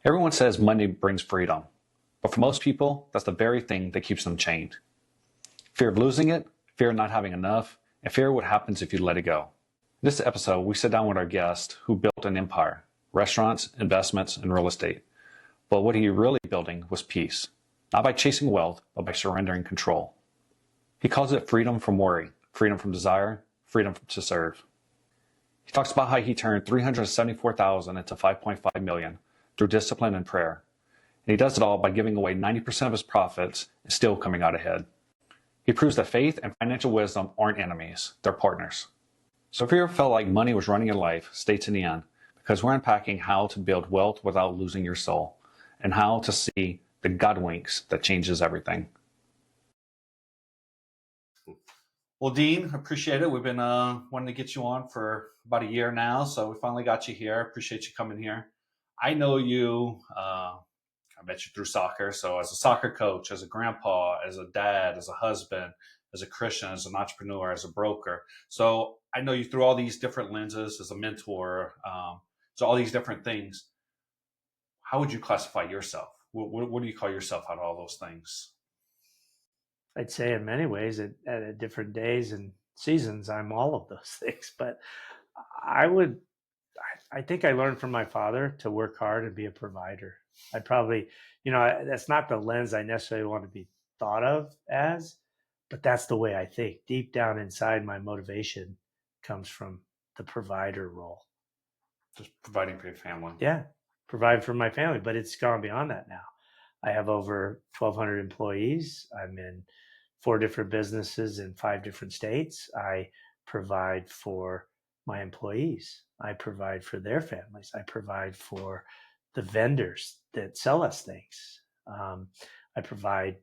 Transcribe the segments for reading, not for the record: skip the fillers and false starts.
Everyone says money brings freedom, but for most people, that's the very thing that keeps them chained. Fear of losing it, fear of not having enough, and fear of what happens if you let it go. In this episode, we sit down with our guest who built an empire, restaurants, investments, and real estate. But what he really building was peace, not by chasing wealth, but by surrendering control. He calls it freedom from worry, freedom from desire, freedom to serve. He talks about how he turned $374,000 into $5.5 million through discipline and prayer. And he does it all by giving away 90% of his profits and still coming out ahead. He proves that faith and financial wisdom aren't enemies, they're partners. So if you ever felt like money was running your life, stay to the end, because we're unpacking how to build wealth without losing your soul, and how to see the God winks that changes everything. Well, Dean, appreciate it. We've been wanting to get you on for about a year now, so we finally got you here. Appreciate you coming here. I know you, I met you through soccer, so as a soccer coach, as a grandpa, as a dad, as a husband, as a Christian, as an entrepreneur, as a broker. So I know you through all these different lenses, as a mentor, so all these different things. How would you classify yourself? What do you call yourself out of all those things? I'd say in many ways at different days and seasons, I'm all of those things. But I think I learned from my father to work hard and be a provider. I probably, that's not the lens I necessarily want to be thought of as, but that's the way I think. Deep down inside, my motivation comes from the provider role. Just providing for your family. Yeah, provide for my family, but it's gone beyond that now. I have over 1,200 employees. I'm in 4 different businesses in 5 different states. I provide for my employees. I provide for their families. I provide for the vendors that sell us things. I provide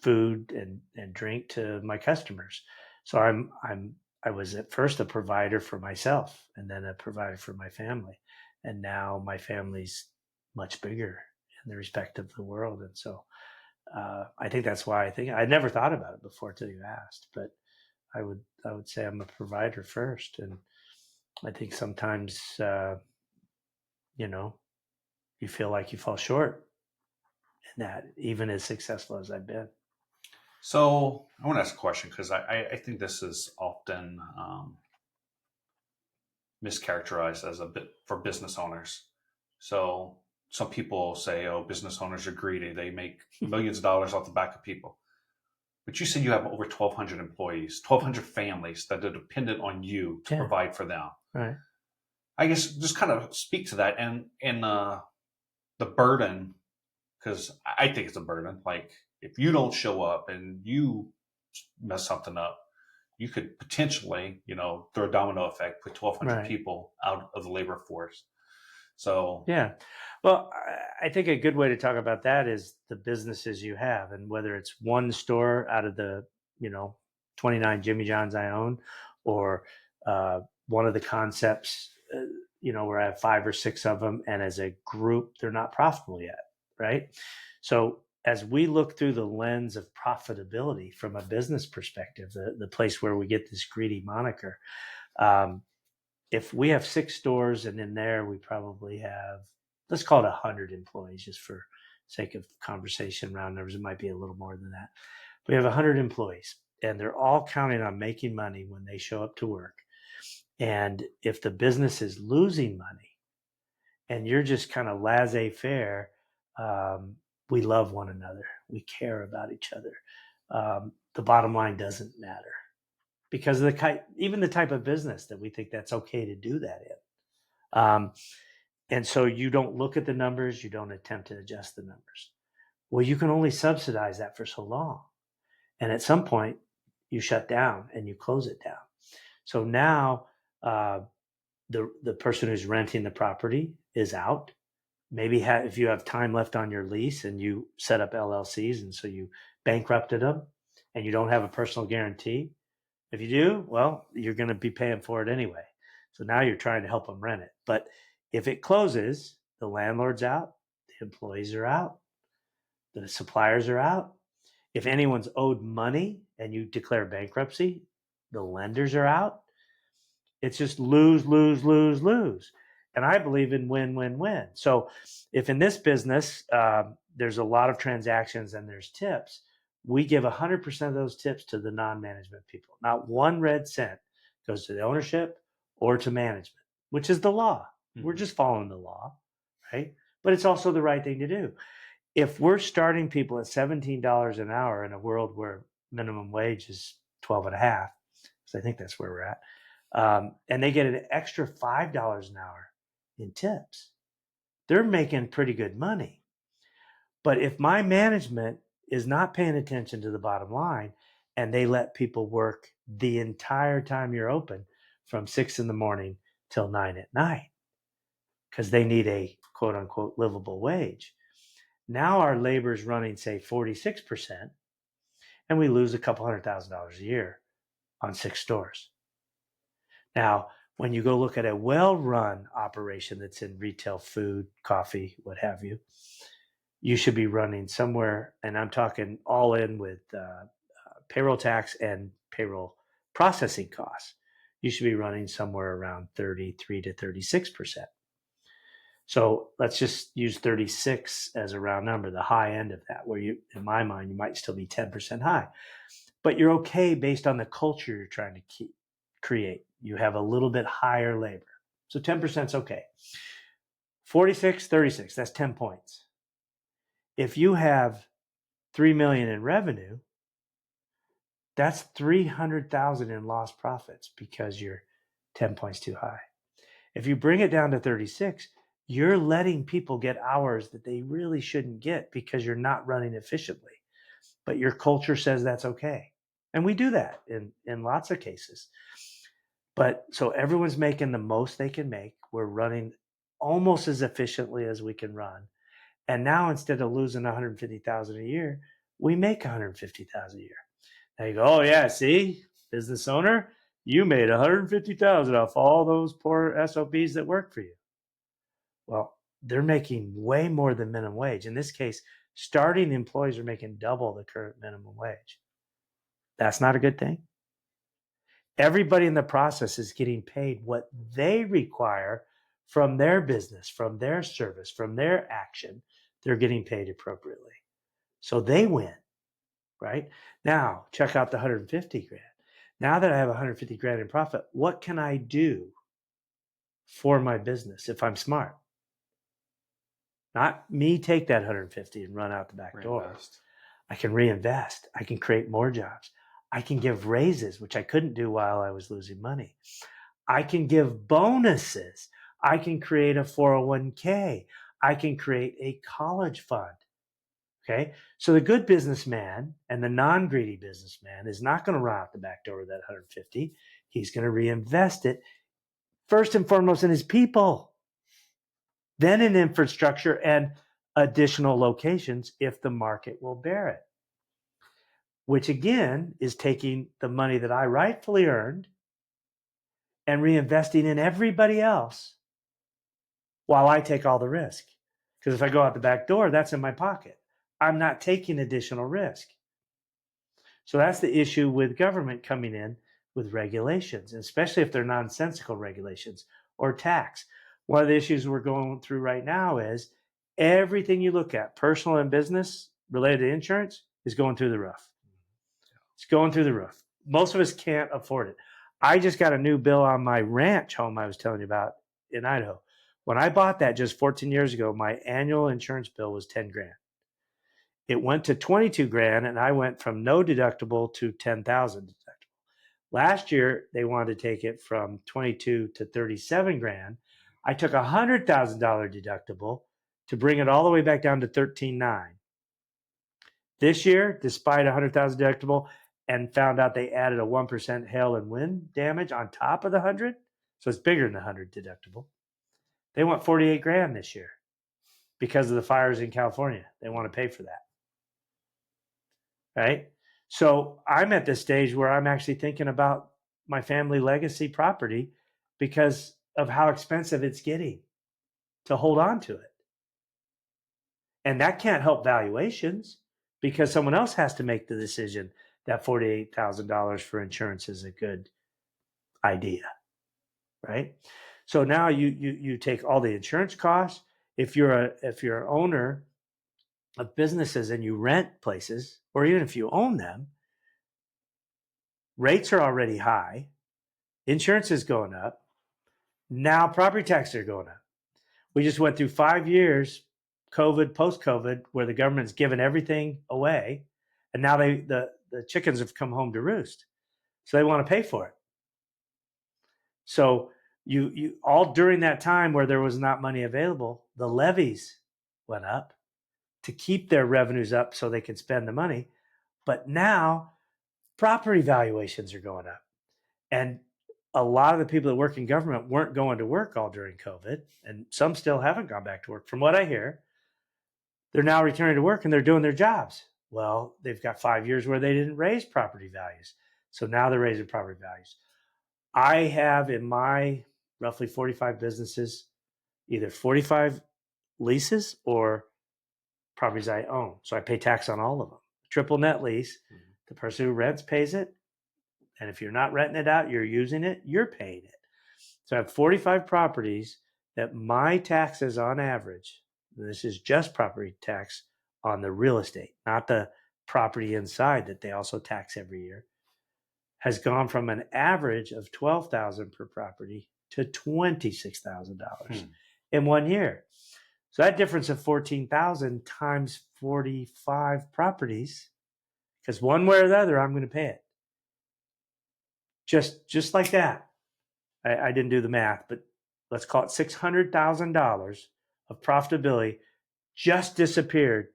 food and drink to my customers. So I was at first a provider for myself, and then a provider for my family, and now my family's much bigger in the respect of the world. And so I think that's why I never thought about it before till you asked, but I would say I'm a provider first. And I think sometimes, you feel like you fall short in that, even as successful as I've been. So I want to ask a question because I think this is often mischaracterized as a bit for business owners. So some people say, oh, business owners are greedy. They make millions of dollars off the back of people. But you said you have over 1,200 employees, 1,200 families that are dependent on you to provide for them. Right. I guess just kind of speak to that and the burden, because I think it's a burden. Like if you don't show up and you mess something up, you could potentially, through a domino effect, put 1,200 people out of the labor force. So yeah, well, I think a good way to talk about that is the businesses you have, and whether it's one store out of the 29 Jimmy John's I own, or one of the concepts, where I have 5 or 6 of them, and as a group, they're not profitable yet, right? So as we look through the lens of profitability from a business perspective, the place where we get this greedy moniker, if we have 6 stores and in there we probably have, let's call it 100 employees, just for sake of conversation, round numbers, it might be a little more than that. We have 100 employees and they're all counting on making money when they show up to work. And if the business is losing money and you're just kind of laissez-faire, we love one another. We care about each other. The bottom line doesn't matter because of even the type of business that we think that's okay to do that in. And so you don't look at the numbers. You don't attempt to adjust the numbers. Well, you can only subsidize that for so long. And at some point you shut down and you close it down. So now the person who's renting the property is out. Maybe if you have time left on your lease and you set up LLCs and so you bankrupted them and you don't have a personal guarantee. If you do, well, you're going to be paying for it anyway. So now you're trying to help them rent it. But if it closes, the landlord's out, the employees are out, the suppliers are out. If anyone's owed money and you declare bankruptcy, the lenders are out. It's just lose, lose, lose, lose. And I believe in win-win-win. So if in this business, there's a lot of transactions and there's tips, we give 100% of those tips to the non-management people. Not one red cent goes to the ownership or to management, which is the law. We're just following the law, right? But it's also the right thing to do. If we're starting people at $17 an hour in a world where minimum wage is 12 and a half, because I think that's where we're at, and they get an extra $5 an hour in tips, they're making pretty good money. But if my management is not paying attention to the bottom line and they let people work the entire time you're open from 6 in the morning till 9 at night, because they need a quote unquote livable wage. Now our labor is running, say, 46%, and we lose a couple $100,000 a year on 6 stores. Now, when you go look at a well-run operation that's in retail, food, coffee, what have you, you should be running somewhere, and I'm talking all in with payroll tax and payroll processing costs. You should be running somewhere around 33 to 36%. So let's just use 36 as a round number, the high end of that, where you, in my mind, you might still be 10% high. But you're okay based on the culture you're trying to create. You have a little bit higher labor. So 10% is okay. 46, 36, that's 10 points. If you have 3 million in revenue, that's 300,000 in lost profits because you're 10 points too high. If you bring it down to 36, you're letting people get hours that they really shouldn't get because you're not running efficiently. But your culture says that's okay. And we do that in lots of cases. But so everyone's making the most they can make. We're running almost as efficiently as we can run. And now instead of losing 150,000 a year, we make 150,000 a year. Now you go, oh yeah, see, business owner, you made 150,000 off all those poor SOBs that work for you. Well, they're making way more than minimum wage. In this case, starting employees are making double the current minimum wage. That's not a good thing. Everybody in the process is getting paid what they require from their business, from their service, from their action. They're getting paid appropriately. So they win, right? Now, check out the 150 grand. Now that I have 150 grand in profit, what can I do for my business if I'm smart? Not me take that 150 and run out the back door. I can reinvest. I can create more jobs. I can give raises, which I couldn't do while I was losing money. I can give bonuses. I can create a 401k. I can create a college fund. Okay. So the good businessman and the non-greedy businessman is not going to run out the back door with that 150. He's going to reinvest it first and foremost in his people, then in infrastructure and additional locations if the market will bear it, which again is taking the money that I rightfully earned and reinvesting in everybody else while I take all the risk. Because if I go out the back door, that's in my pocket. I'm not taking additional risk. So that's the issue with government coming in with regulations, especially if they're nonsensical regulations or tax. One of the issues we're going through right now is everything you look at, personal and business related to insurance, is going through the roof. It's going through the roof. Most of us can't afford it. I just got a new bill on my ranch home I was telling you about in Idaho. When I bought that just 14 years ago, my annual insurance bill was 10 grand. It went to 22 grand and I went from no deductible to 10,000 deductible. Last year, they wanted to take it from 22 to 37 grand. I took a $100,000 deductible to bring it all the way back down to 13.9. This year, despite a 100,000 deductible, and found out they added a 1% hail and wind damage on top of the 100, so it's bigger than the 100 deductible. They want 48 grand this year because of the fires in California. They want to pay for that. Right? So I'm at this stage where I'm actually thinking about my family legacy property because of how expensive it's getting to hold on to it. And that can't help valuations because someone else has to make the decision that $48,000 for insurance is a good idea, right? So now you take all the insurance costs. If you're an owner of businesses and you rent places, or even if you own them, rates are already high. Insurance is going up. Now property taxes are going up. We just went through 5 years, COVID, post-COVID, where the government's given everything away, and now the chickens have come home to roost. So they want to pay for it. So you all during that time where there was not money available, the levies went up to keep their revenues up so they could spend the money. But now property valuations are going up. And a lot of the people that work in government weren't going to work all during COVID, and some still haven't gone back to work. From what I hear, they're now returning to work and they're doing their jobs. Well, they've got 5 years where they didn't raise property values. So now they're raising property values. I have in my roughly 45 businesses, either 45 leases or properties I own. So I pay tax on all of them. Triple net lease, the person who rents pays it. And if you're not renting it out, you're using it, you're paying it. So I have 45 properties that my taxes on average, this is just property tax on the real estate, not the property inside that they also tax every year, has gone from an average of $12,000 per property to $26,000 in 1 year. So that difference of $14,000 times 45 properties, because one way or the other, I'm going to pay it. Just like that. I didn't do the math, but let's call it $600,000 of profitability just disappeared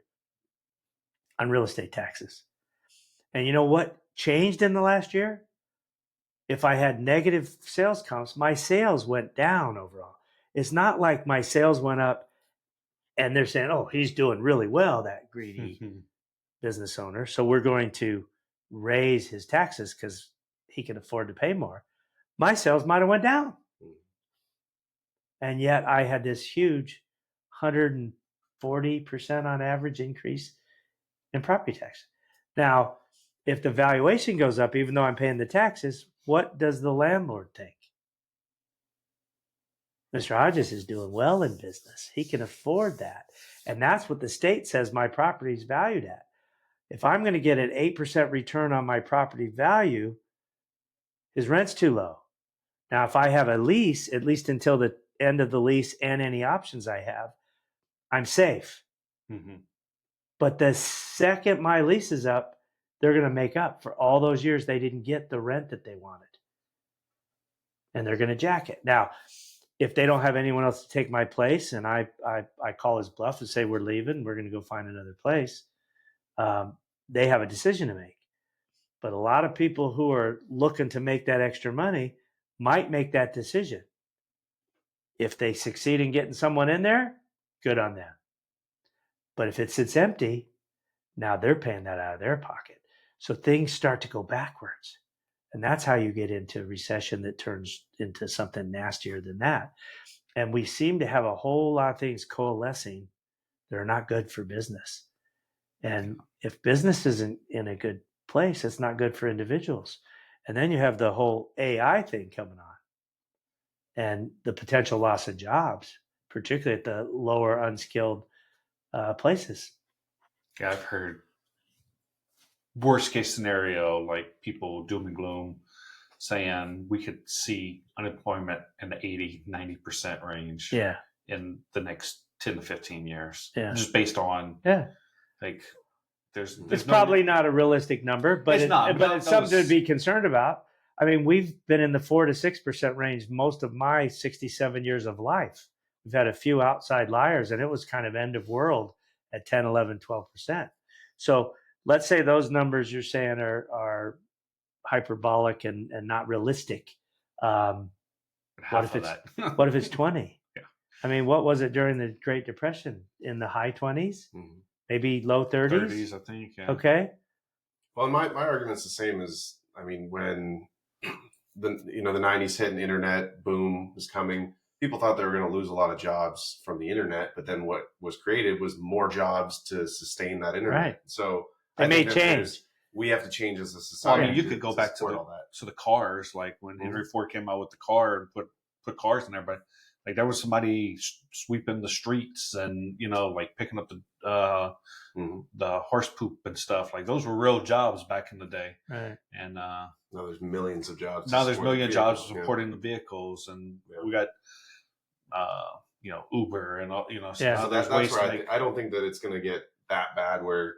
on real estate taxes. And you know what changed in the last year? If I had negative sales comps, my sales went down overall. It's not like my sales went up and they're saying, oh, he's doing really well, that greedy business owner. So we're going to raise his taxes because he can afford to pay more. My sales might have went down. And yet I had this huge 140% on average increase in property tax. Now, if the valuation goes up, even though I'm paying the taxes, what does the landlord think? Mr. Hodges is doing well in business. He can afford that. And that's what the state says my property is valued at. If I'm going to get an 8% return on my property value, his rent's too low. Now, if I have a lease, at least until the end of the lease and any options I have, I'm safe. But the second my lease is up, they're going to make up for all those years they didn't get the rent that they wanted. And they're going to jack it. Now, if they don't have anyone else to take my place and I call his bluff and say, we're leaving, we're going to go find another place, they have a decision to make. But a lot of people who are looking to make that extra money might make that decision. If they succeed in getting someone in there, good on them. But if it sits empty, now they're paying that out of their pocket. So things start to go backwards. And that's how you get into recession that turns into something nastier than that. And we seem to have a whole lot of things coalescing that are not good for business. And if business isn't in a good place, it's not good for individuals. And then you have the whole AI thing coming on and the potential loss of jobs, particularly at the lower unskilled places. Yeah, I've heard worst case scenario, like people doom and gloom, saying we could see unemployment in the 80-90% range in the next 10 to 15 years. Just based on like there's it's probably not a realistic number, but it's something to be concerned about. I mean, we've been in the 4 to 6% range most of my 67 years of life. We've had a few outside liars, and it was kind of end of world at 10, 11, 12%. So let's say those numbers you're saying are hyperbolic and not realistic. What if it's 20? Yeah. I mean, what was it during the Great Depression? In the high 20s? Maybe low 30s? 30s, I think. Yeah. Okay. Well, my argument's the same as, I mean, when the 90s hit and the internet boom was coming, people thought they were going to lose a lot of jobs from the internet, but then what was created was more jobs to sustain that internet. Right. So it may change. We have to change as a society. Well, I mean, you could go back to the cars, like when Henry Ford came out with the car and put put cars in there, but like there was somebody sweeping the streets and, you know, like picking up the horse poop and stuff. Like those were real jobs back in the day. Right. And now there's millions of jobs. Now there's millions of jobs supporting the vehicles, and we got you know, Uber and all, you know. So that's where I don't think that it's going to get that bad. Where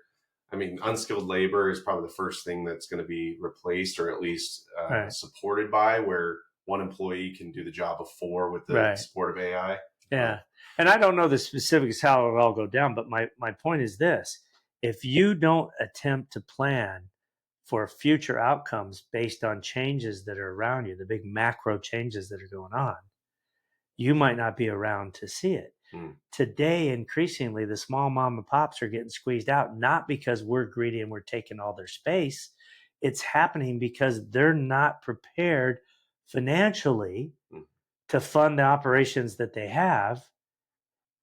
I mean, unskilled labor is probably the first thing that's going to be replaced, or at least supported by, where one employee can do the job of 4 with the support of AI. Yeah. And I don't know the specifics how it will all go down, but my point is this. If you don't attempt to plan for future outcomes based on changes that are around you, the big macro changes that are going on, you might not be around to see it. Today, increasingly, the small mom and pops are getting squeezed out, not because we're greedy and we're taking all their space. It's happening because they're not prepared financially to fund the operations that they have,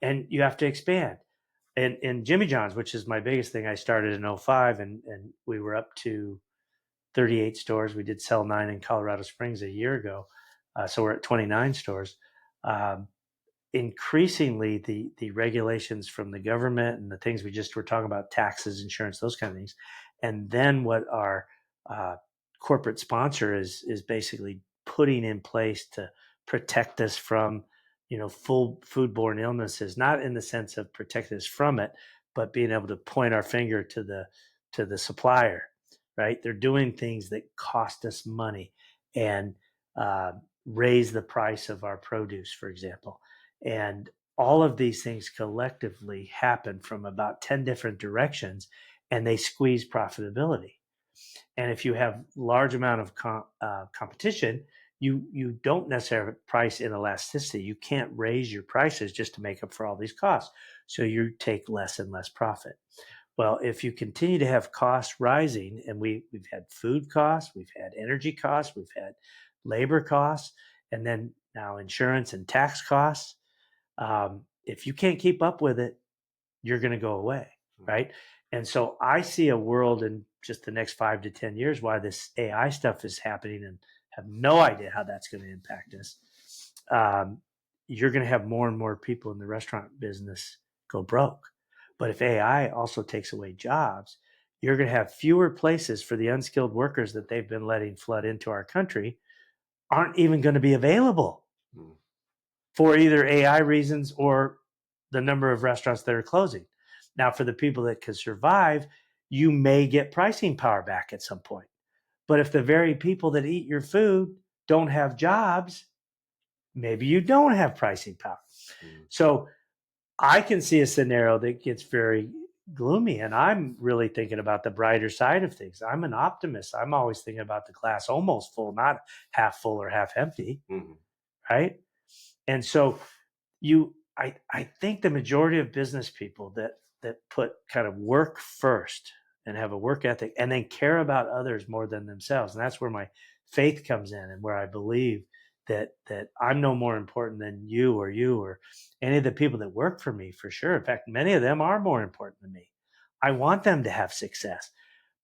and you have to expand. And in Jimmy John's, which is my biggest thing, I started in 2005, and we were up to 38 stores. We did sell 9 in Colorado Springs a year ago. So we're at 29 stores. Increasingly, the regulations from the government and the things we just were talking about, taxes, insurance, those kind of things. And then what our corporate sponsor is basically putting in place to protect us from, you know, full foodborne illnesses, not in the sense of protect us from it, but being able to point our finger to the supplier, right? They're doing things that cost us money and raise the price of our produce, for example. And all of these things collectively happen from about 10 different directions, and they squeeze profitability. And if you have large amount of competition, you don't necessarily have price inelasticity. You can't raise your prices just to make up for all these costs. So you take less and less profit. Well, if you continue to have costs rising, and we've had food costs, we've had energy costs, we've had labor costs, and then now insurance and tax costs. If you can't keep up with it, you're going to go away, right? And so I see a world in just the next 5 to 10 years why this AI stuff is happening, and have no idea how that's going to impact us. You're going to have more and more people in the restaurant business go broke. But if AI also takes away jobs, you're going to have fewer places for the unskilled workers that they've been letting flood into our country aren't even going to be available for either AI reasons or the number of restaurants that are closing. Now, for the people that can survive, you may get pricing power back at some point. But if the very people that eat your food don't have jobs, maybe you don't have pricing power. So I can see a scenario that gets very gloomy, and I'm really thinking about the brighter side of things. I'm an optimist. I'm always thinking about the glass almost full, not half full or half empty, right? And so I think the majority of business people that put kind of work first and have a work ethic and then care about others more than themselves. And that's where my faith comes in, and where I believe that I'm no more important than you or any of the people that work for me, for sure. In fact, many of them are more important than me. I want them to have success.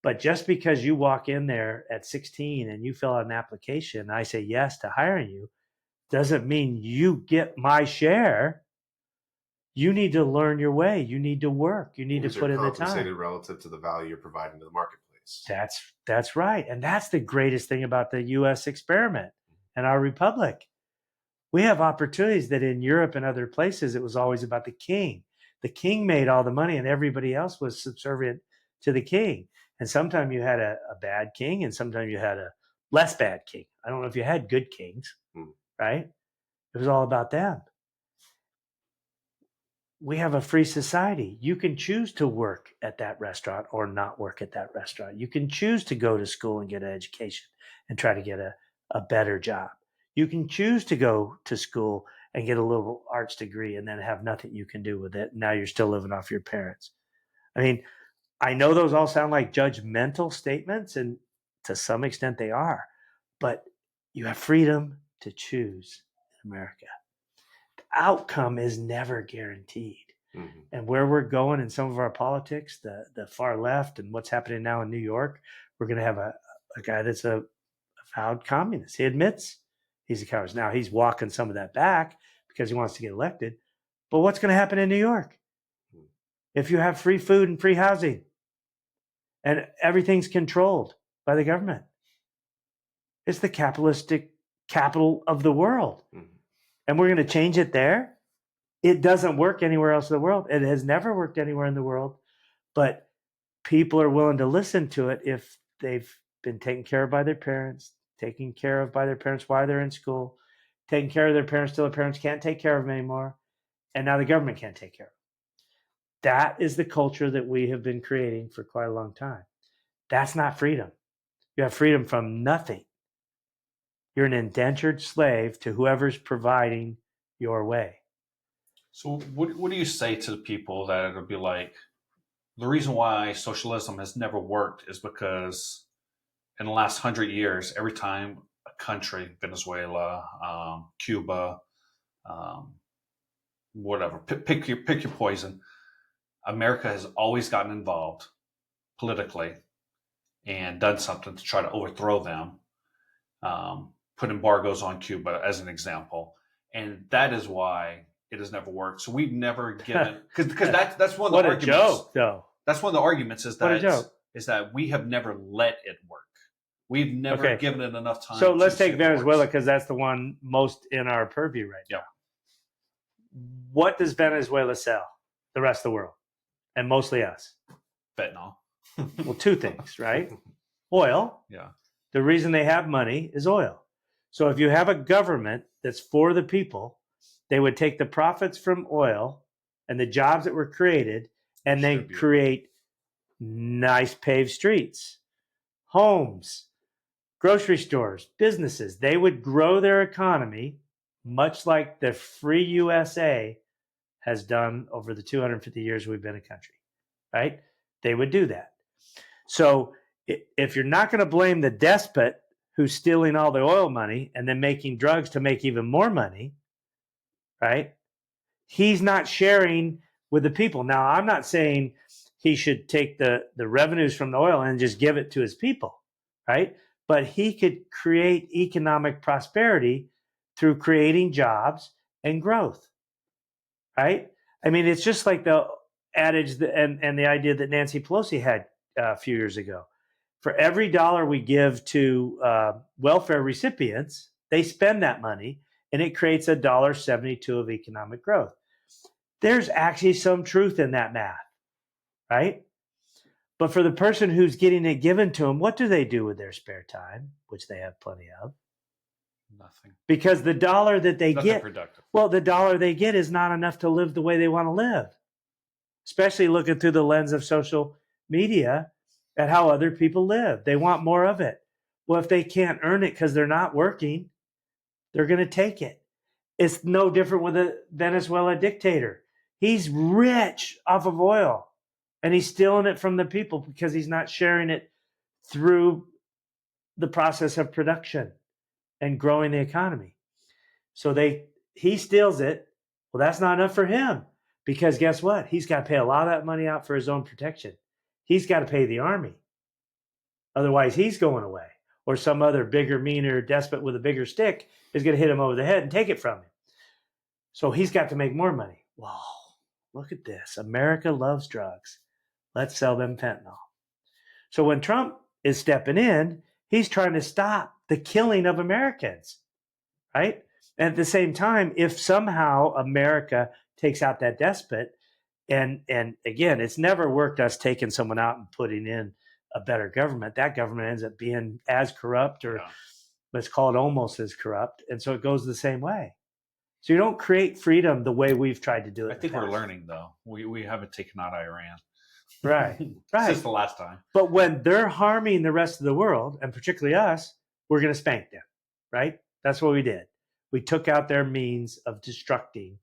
But just because you walk in there at 16 and you fill out an application and I say yes to hiring you, doesn't mean you get my share. You need to learn your way. You need to work. You need to put in the time. Compensated relative to the value you're providing to the marketplace. That's right. And that's the greatest thing about the U.S. experiment and our republic. We have opportunities that in Europe and other places, it was always about the king. The king made all the money and everybody else was subservient to the king. And sometimes you had a bad king and sometimes you had a less bad king. I don't know if you had good kings, right? It was all about them. We have a free society. You can choose to work at that restaurant or not work at that restaurant. You can choose to go to school and get an education and try to get a better job. You can choose to go to school and get a little arts degree and then have nothing you can do with it. Now you're still living off your parents. I mean, I know those all sound like judgmental statements, and to some extent they are, but you have freedom to choose in America. Outcome is never guaranteed. And where we're going in some of our politics, the far left and what's happening now in New York, we're going to have a guy that's a avowed communist. He admits He's a coward. Now he's walking some of that back because he wants to get elected. But what's going to happen in New York if you have free food and free housing and everything's controlled by the government? It's the capitalistic capital of the world. And we're going to change it there? It doesn't work anywhere else in the world. It has never worked anywhere in the world. But people are willing to listen to it if they've been taken care of by their parents, taken care of by their parents while they're in school, taking care of their parents till their parents can't take care of them anymore, and now the government can't take care of them. That is the culture that we have been creating for quite a long time. That's not freedom. You have freedom from nothing. You're an indentured slave to whoever's providing your way. So what do you say to the people that it'll be like, the reason why socialism has never worked is because in the last 100 years, every time a country, Venezuela, Cuba, whatever, pick your poison, America has always gotten involved politically and done something to try to overthrow them, put embargoes on Cuba as an example. And that is why it has never worked. So we've never given, because that's one of the arguments. What a joke, though. That's one of the arguments is that we have never let it work. We've never given it enough time. So let's take Venezuela because that's the one most in our purview right now. What does Venezuela sell? The rest of the world, and mostly us. Fentanyl. Well, two things, right? Oil. Yeah. The reason they have money is oil. So if you have a government that's for the people, they would take the profits from oil and the jobs that were created and then create nice paved streets, homes, grocery stores, businesses. They would grow their economy much like the free USA has done over the 250 years we've been a country, right? They would do that. So if you're not going to blame the despot who's stealing all the oil money and then making drugs to make even more money, right? He's not sharing with the people. Now, I'm not saying he should take the revenues from the oil and just give it to his people, right? But he could create economic prosperity through creating jobs and growth, right? I mean, it's just like the adage and the idea that Nancy Pelosi had a few years ago. For every dollar we give to welfare recipients, they spend that money, and it creates $1.72 of economic growth. There's actually some truth in that math, right? But for the person who's getting it given to them, what do they do with their spare time, which they have plenty of? Nothing. Because the dollar that they Nothing get, productive. well, the dollar they get is not enough to live the way they want to live, especially looking through the lens of social media at how other people live. They want more of it. Well, if they can't earn it because they're not working, they're going to take it. It's no different with a Venezuela dictator. He's rich off of oil, and he's stealing it from the people because he's not sharing it through the process of production and growing the economy. So he steals it. Well, that's not enough for him because guess what? He's got to pay a lot of that money out for his own protection. He's got to pay the army. Otherwise, he's going away. Or some other bigger, meaner despot with a bigger stick is going to hit him over the head and take it from him. So he's got to make more money. Whoa, look at this. America loves drugs. Let's sell them fentanyl. So when Trump is stepping in, he's trying to stop the killing of Americans, right? And at the same time, if somehow America takes out that despot, and again, it's never worked us taking someone out and putting in a better government. That government ends up being as corrupt, or let's call it almost as corrupt. And so it goes the same way. So you don't create freedom the way we've tried to do it. I think we're learning, though. We haven't taken out Iran. Right. Since the last time. But when they're harming the rest of the world, and particularly us, we're going to spank them, right? That's what we did. We took out their means of destructing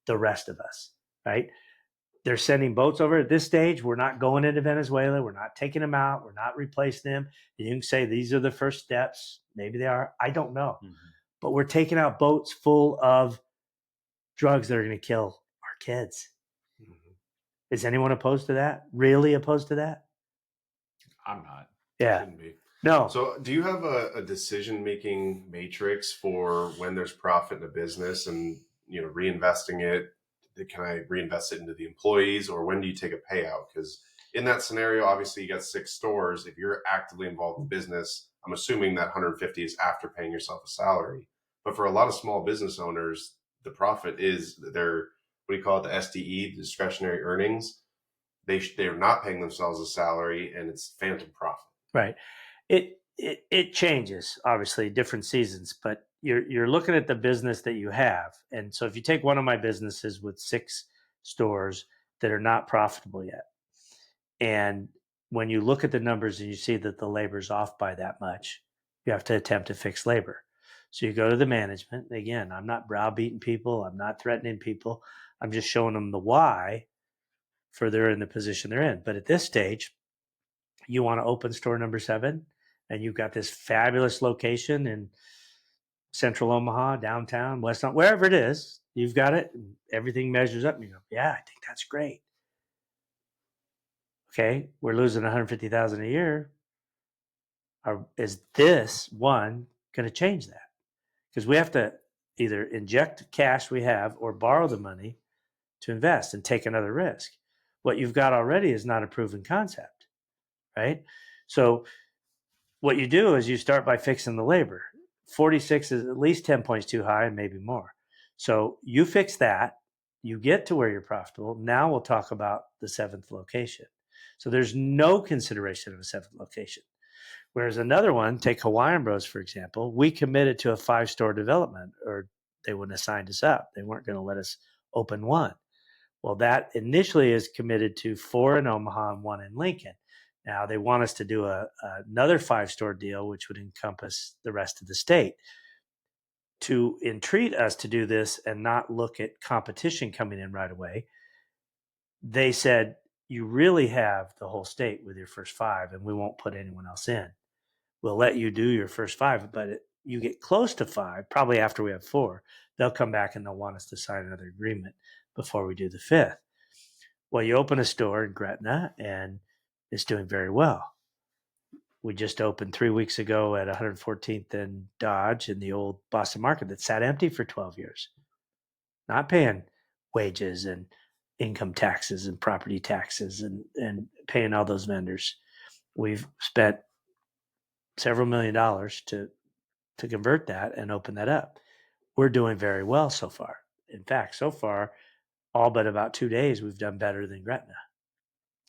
the rest of us, right? They're sending boats over at this stage. We're not going into Venezuela. We're not taking them out. We're not replacing them. And you can say these are the first steps. Maybe they are. I don't know. Mm-hmm. But we're taking out boats full of drugs that are going to kill our kids. Mm-hmm. Is anyone opposed to that? Really opposed to that? I'm not. Yeah. Shouldn't be. No. So, do you have a decision-making matrix for when there's profit in a business and, reinvesting it? Can I reinvest it into the employees, or when do you take a payout? Because in that scenario, obviously you got 6 stores. If you're actively involved in the business, I'm assuming that 150 is after paying yourself a salary. But for a lot of small business owners, the profit is their, what do you call it, the SDE, the discretionary earnings. They're not paying themselves a salary, and it's phantom profit. Right. It changes, obviously, different seasons, but you're looking at the business that you have. And so if you take one of my businesses with 6 stores that are not profitable yet, and when you look at the numbers and you see that the labor's off by that much, you have to attempt to fix labor. So you go to the management. Again, I'm not browbeating people. I'm not threatening people. I'm just showing them the why for they're in the position they're in. But at this stage, you want to open store number 7, and you've got this fabulous location in central Omaha, downtown, West, wherever it is, you've got it, and everything measures up. And you go, yeah, I think that's great. Okay, we're losing 150,000 a year. Is this one going to change that? Because we have to either inject cash we have or borrow the money to invest and take another risk. What you've got already is not a proven concept, right? So what you do is you start by fixing the labor. 46 is at least 10 points too high and maybe more. So you fix that, you get to where you're profitable. Now we'll talk about the 7th location. So there's no consideration of a 7th location. Whereas another one, take Hawaiian Bros, for example, we committed to a 5-store development, or they wouldn't have signed us up. They weren't going to let us open one. Well, that initially is committed to 4 in Omaha and 1 in Lincoln. Now they want us to do another 5-store deal, which would encompass the rest of the state. To entreat us to do this and not look at competition coming in right away, they said, you really have the whole state with your first 5, and we won't put anyone else in. We'll let you do your first 5, but you get close to 5, probably after we have 4, they'll come back and they'll want us to sign another agreement before we do the 5th. Well, you open a store in Gretna, and it's doing very well. We just opened 3 weeks ago at 114th and Dodge in the old Boston market that sat empty for 12 years, not paying wages and income taxes and property taxes and paying all those vendors. We've spent several $1,000,000 to convert that and open that up. We're doing very well so far. In fact, so far, all but about 2 days, we've done better than Gretna.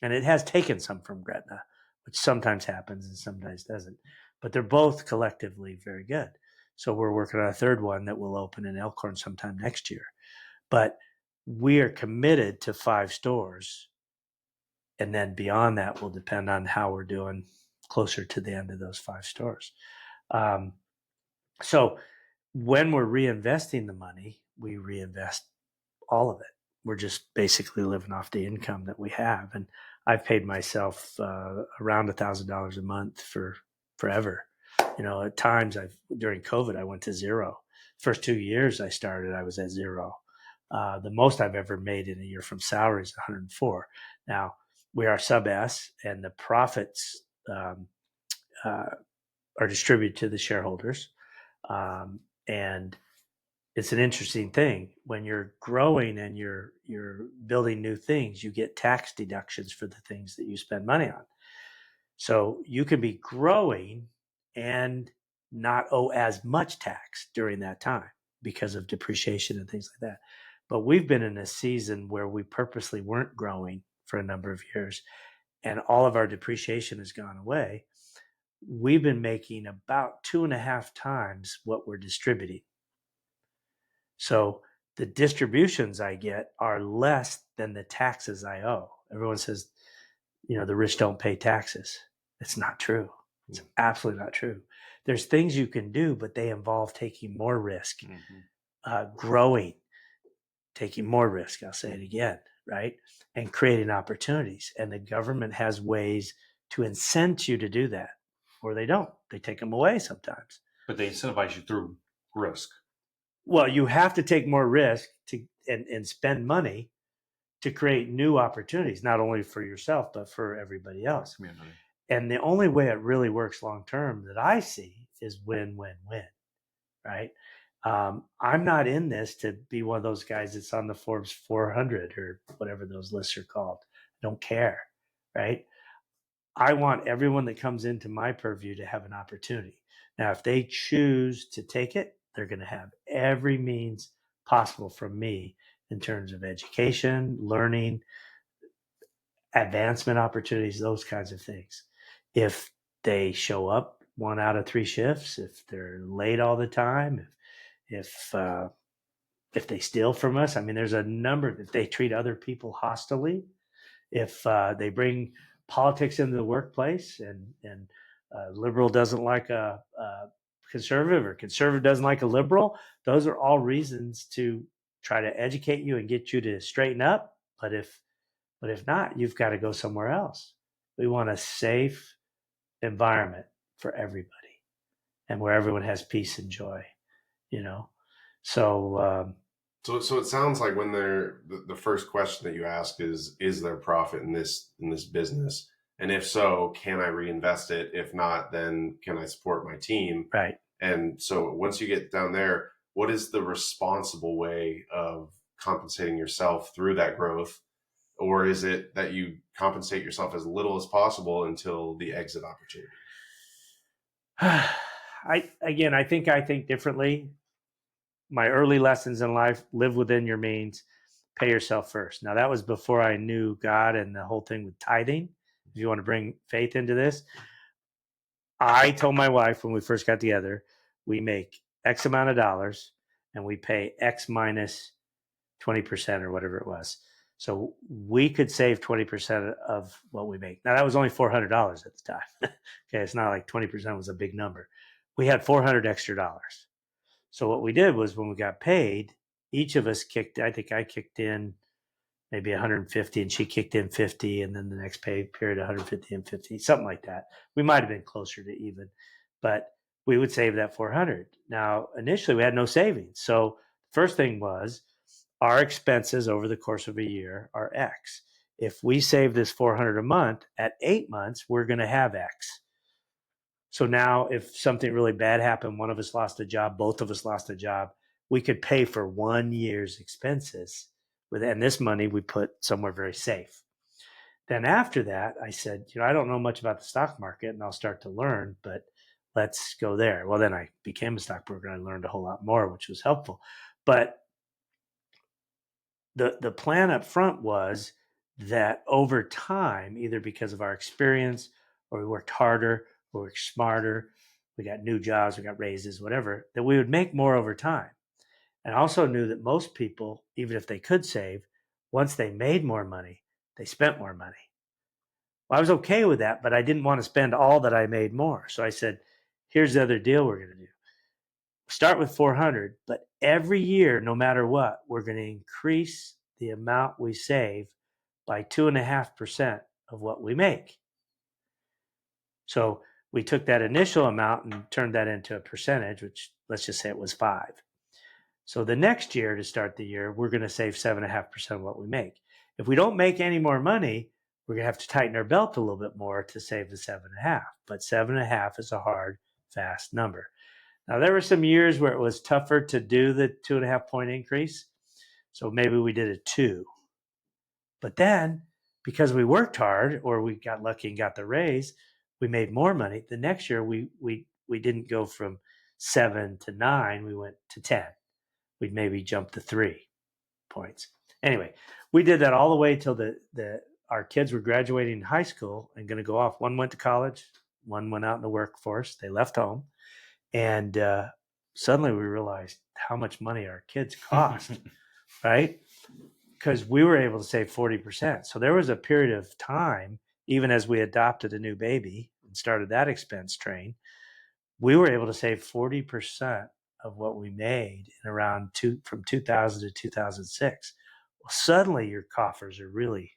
And it has taken some from Gretna, which sometimes happens and sometimes doesn't. But they're both collectively very good. So we're working on a 3rd one that will open in Elkhorn sometime next year. But we are committed to 5 stores. And then beyond that will depend on how we're doing closer to the end of those 5 stores. So when we're reinvesting the money, we reinvest all of it. We're just basically living off the income that we have. And I've paid myself around $1,000 a month for forever. At times during COVID, I went to 0. First 2 years I started, I was at 0. The most I've ever made in a year from salary is 104. Now we are sub S, and the profits are distributed to the shareholders. And it's an interesting thing. When you're growing and you're building new things, you get tax deductions for the things that you spend money on. So you can be growing and not owe as much tax during that time because of depreciation and things like that. But we've been in a season where we purposely weren't growing for a number of years, and all of our depreciation has gone away. We've been making about 2.5 times what we're distributing. So the distributions I get are less than the taxes I owe. Everyone says, the rich don't pay taxes. It's not true. It's absolutely not true. There's things you can do, but they involve taking more risk, growing, taking more risk. I'll say it again, right? And creating opportunities. And the government has ways to incent you to do that, or they don't. They take them away sometimes. But they incentivize you through risk. Well, you have to take more risk and spend money to create new opportunities, not only for yourself, but for everybody else. Community. And the only way it really works long term that I see is win, win, win, right? I'm not in this to be one of those guys that's on the Forbes 400 or whatever those lists are called. I don't care, right? I want everyone that comes into my purview to have an opportunity. Now, if they choose to take it, they're going to have every means possible from me in terms of education, learning, advancement opportunities, those kinds of things. If they show up 1 out of 3 shifts, if they're late all the time, if they steal from us, I mean, there's a number. If they treat other people hostilely, if they bring politics into the workplace, and liberal doesn't like a conservative, or conservative doesn't like a liberal, those are all reasons to try to educate you and get you to straighten up. But if not, you've got to go somewhere else. We want a safe environment for everybody, and where everyone has peace and joy, you know? So, So it sounds like when the first question that you ask is there profit in this business? And if so, can I reinvest it? If not, then can I support my team? right. And so once you get down there, what is the responsible way of compensating yourself through that growth? Or is it that you compensate yourself as little as possible until the exit opportunity? I think differently. My early lessons in life: live within your means, pay yourself first. Now, that was before I knew God and the whole thing with tithing. If you want to bring faith into this, I told my wife when we first got together, we make X amount of dollars and we pay X minus 20% or whatever it was. So we could save 20% of what we make. Now, that was only $400 at the time. Okay, it's not like 20% was a big number. We had $400 extra dollars. So what we did was, when we got paid, each of us I think I kicked in maybe 150 and she kicked in 50, and then the next pay period 150 and 50, something like that. We might have been closer to even, but we would save that 400. Now, initially we had no savings. So first thing was, our expenses over the course of a year are X. If we save this 400 a month, at 8 months, we're going to have X. So now if something really bad happened, one of us lost a job, both of us lost a job, we could pay for 1 year's expenses and this money we put somewhere very safe. Then after that, I said, I don't know much about the stock market, and I'll start to learn, but let's go there. Well, then I became a stockbroker and I learned a whole lot more, which was helpful. But the plan up front was that over time, either because of our experience, or we worked harder, or we worked smarter, we got new jobs, we got raises, whatever, that we would make more over time. And I also knew that most people, even if they could save, once they made more money, they spent more money. Well, I was okay with that, but I didn't want to spend all that I made more. So I said, here's the other deal we're going to do. Start with 400, but every year, no matter what, we're going to increase the amount we save by 2.5% of what we make. So we took that initial amount and turned that into a percentage, which, let's just say it was 5. So the next year, to start the year, we're going to save 7.5% of what we make. If we don't make any more money, we're going to have to tighten our belt a little bit more to save the 7.5. But 7.5 is a hard, fast number. Now, there were some years where it was tougher to do the 2.5 point increase. So maybe we did a 2. But then, because we worked hard, or we got lucky and got the raise, we made more money. The next year, we didn't go from 7 to 9. We went to 10. We'd maybe jump to 3 points. Anyway, we did that all the way till our kids were graduating high school and going to go off. One went to college. One went out in the workforce. They left home. And suddenly we realized how much money our kids cost, right? Because we were able to save 40%. So there was a period of time, even as we adopted a new baby and started that expense train, we were able to save 40% of what we made in around from 2000 to 2006. Well, suddenly your coffers are really,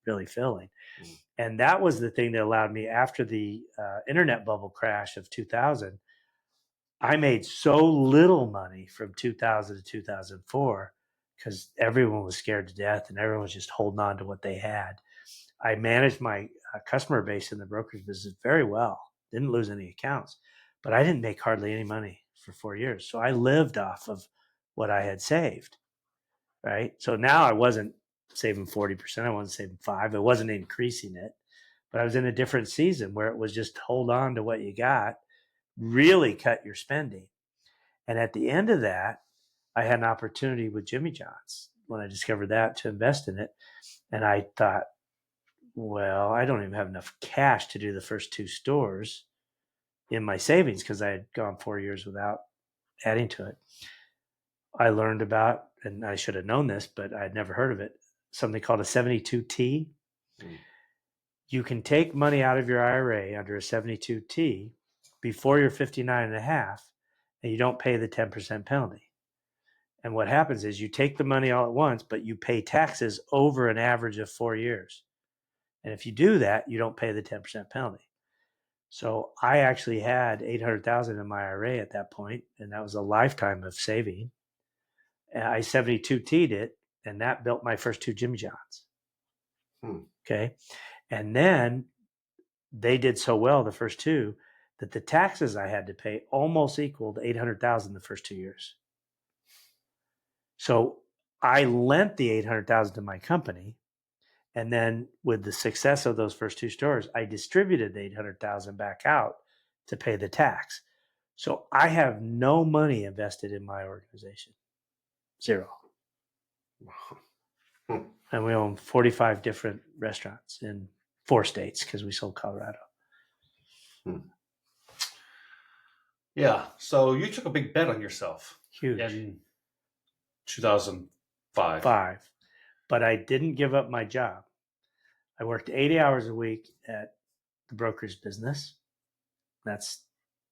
really filling. And that was the thing that allowed me, after the internet bubble crash of 2000, I made so little money from 2000 to 2004 because everyone was scared to death and everyone was just holding on to what they had. I managed my customer base in the brokerage business very well. Didn't lose any accounts, but I didn't make hardly any money for 4 years. So I lived off of what I had saved, right? So now I wasn't saving 40%. I wasn't saving 5. I wasn't increasing it, but I was in a different season where it was just hold on to what you got, really cut your spending. And at the end of that, I had an opportunity with Jimmy John's when I discovered that to invest in it. And I thought, well, I don't even have enough cash to do the first 2 stores in my savings because I had gone 4 years without adding to it. I learned about, and I should have known this, but I'd never heard of it, something called a 72T. You can take money out of your IRA under a 72T before you're 59 and a half, and you don't pay the 10% penalty. And what happens is you take the money all at once, but you pay taxes over an average of 4 years. And if you do that, you don't pay the 10% penalty. So I actually had $800,000 in my IRA at that point, and that was a lifetime of saving. And I 72T'd it, and that built my first 2 Jimmy John's. Okay. And then they did so well, the first 2, that the taxes I had to pay almost equaled $800,000 the first 2 years. So I lent the $800,000 to my company. And then with the success of those first 2 stores, I distributed the $800,000 back out to pay the tax. So I have no money invested in my organization. 0. And we own 45 different restaurants in 4 states because we sold Colorado. Yeah. So you took a big bet on yourself. Huge. In 2005. But I didn't give up my job. I worked 80 hours a week at the brokerage business. That's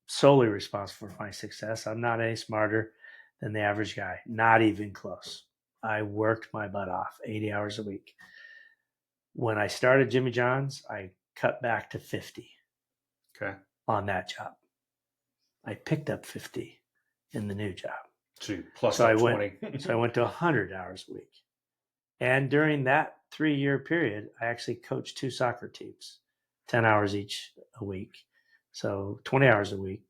solely responsible for my success. I'm not any smarter than the average guy, not even close. I worked my butt off 80 hours a week. When I started Jimmy John's, I cut back to 50 on that job. I picked up 50 in the new job. So I 20. So I went to 100 hours a week. And during that 3-year period, I actually coached 2 soccer teams, 10 hours each a week. So 20 hours a week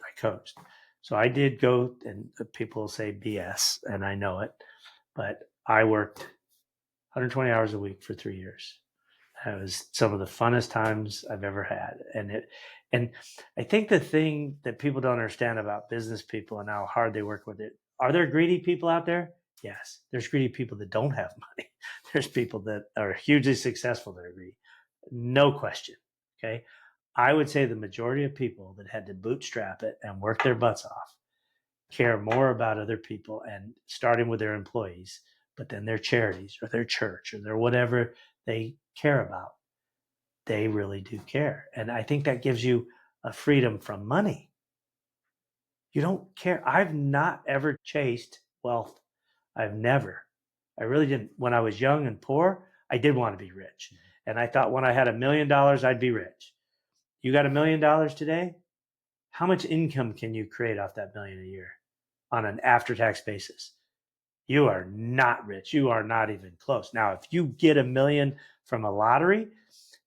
I coached. So I did go, and people say BS, and I know it, but I worked 120 hours a week for 3 years. It was some of the funnest times I've ever had. And I think the thing that people don't understand about business people and how hard they work with it, are there greedy people out there? Yes. There's greedy people that don't have money. There's people that are hugely successful that are greedy. No question. Okay. I would say the majority of people that had to bootstrap it and work their butts off care more about other people, and starting with their employees, but then their charities or their church or their whatever they care about. They really do care. And I think that gives you a freedom from money. You don't care. I've not ever chased wealth. I've never. I really didn't. When I was young and poor, I did want to be rich. And I thought when I had $1 million, I'd be rich. You got $1 million today? How much income can you create off that $1 million a year on an after-tax basis? You are not rich. You are not even close. Now, if you get $1 million from a lottery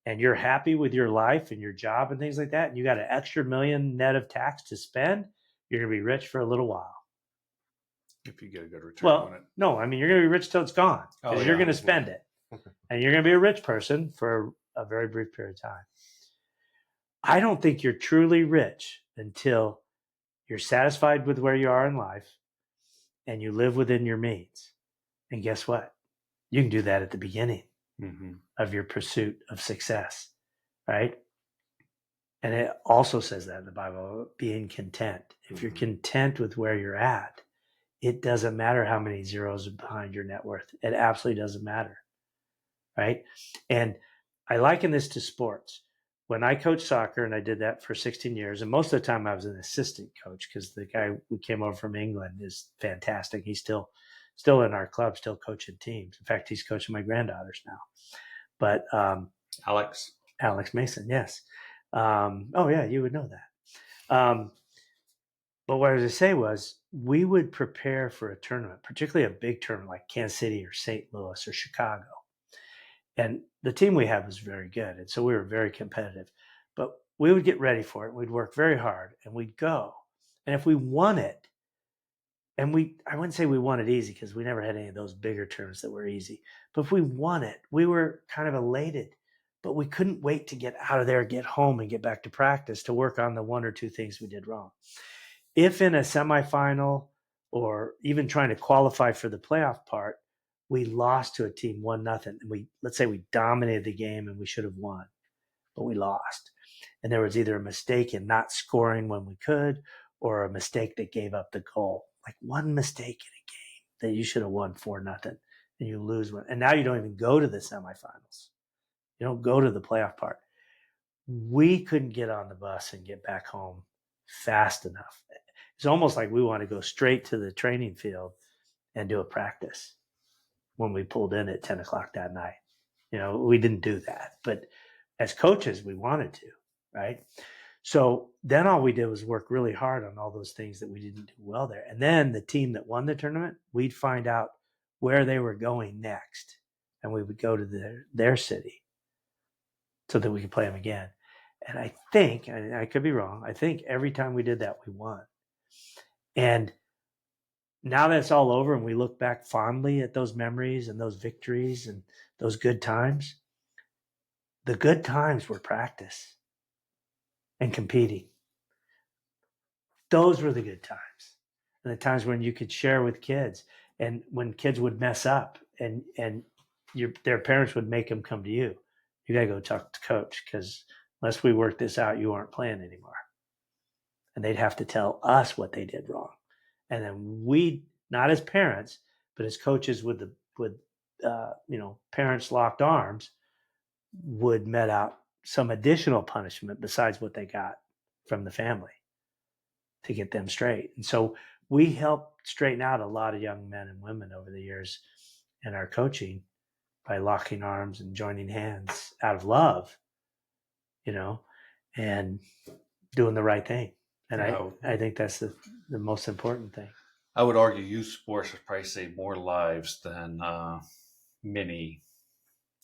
and you're happy with your life and your job and things like that, and you got an extra $1 million net of tax to spend, you're going to be rich for a little while. If you get a good return on it. No, I mean, you're going to be rich till it's gone because you're going to spend it. And you're going to be a rich person for a very brief period of time. I don't think you're truly rich until you're satisfied with where you are in life and you live within your means. And guess what? You can do that at the beginning of your pursuit of success, right? And it also says that in the Bible, being content. If you're content with where you're at, it doesn't matter how many zeros are behind your net worth. It absolutely doesn't matter, right? And I liken this to sports. When I coached soccer, and I did that for 16 years, and most of the time I was an assistant coach because the guy who came over from England is fantastic. He's still in our club, still coaching teams. In fact, he's coaching my granddaughters now. But Alex Mason, yes. Oh yeah, you would know that. But what I was going to say was we would prepare for a tournament, particularly a big tournament like Kansas City or St. Louis or Chicago. And the team we had was very good. And so we were very competitive. But we would get ready for it. We'd work very hard and we'd go. And if we won it, and I wouldn't say we won it easy because we never had any of those bigger terms that were easy. But if we won it, we were kind of elated. But we couldn't wait to get out of there, get home, and get back to practice to work on the one or two things we did wrong. If in a semifinal or even trying to qualify for the playoff part, we lost to a team 1-0, and let's say we dominated the game and we should have won, but we lost. And there was either a mistake in not scoring when we could, or a mistake that gave up the goal. Like one mistake in a game that you should have won 4-0, and you lose one. And now you don't even go to the semifinals. You don't go to the playoff part. We couldn't get on the bus and get back home fast enough. It's almost like we want to go straight to the training field and do a practice when we pulled in at 10 o'clock that night. We didn't do that. But as coaches, we wanted to, right? So then all we did was work really hard on all those things that we didn't do well there. And then the team that won the tournament, we'd find out where they were going next. And we would go to their city so that we could play them again. And I think, and I could be wrong, I think every time we did that, we won. And now that it's all over and we look back fondly at those memories and those victories and those good times, the good times were practice and competing. Those were the good times. And the times when you could share with kids, and when kids would mess up and their parents would make them come to you. You got to go talk to coach, because unless we work this out, you aren't playing anymore. And they'd have to tell us what they did wrong. And then we, not as parents, but as coaches with parents locked arms, would met out some additional punishment besides what they got from the family to get them straight. And so we helped straighten out a lot of young men and women over the years in our coaching by locking arms and joining hands out of love, and doing the right thing. And I think that's the most important thing. I would argue youth sports have probably saved more lives than many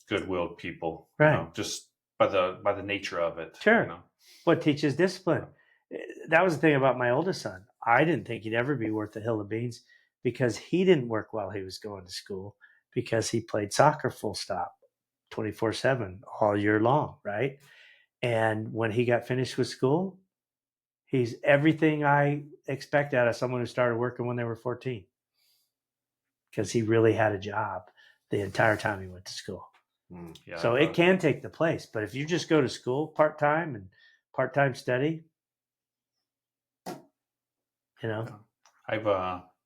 good-willed people, right? Just by the nature of it. Sure. What teaches discipline? That was the thing about my oldest son. I didn't think he'd ever be worth a hill of beans, because he didn't work while he was going to school, because he played soccer full stop 24/7 all year long, right? And when he got finished with school, he's everything I expect out of someone who started working when they were 14, because he really had a job the entire time he went to school. Yeah, so it can take the place. But if you just go to school part-time and part-time study, I've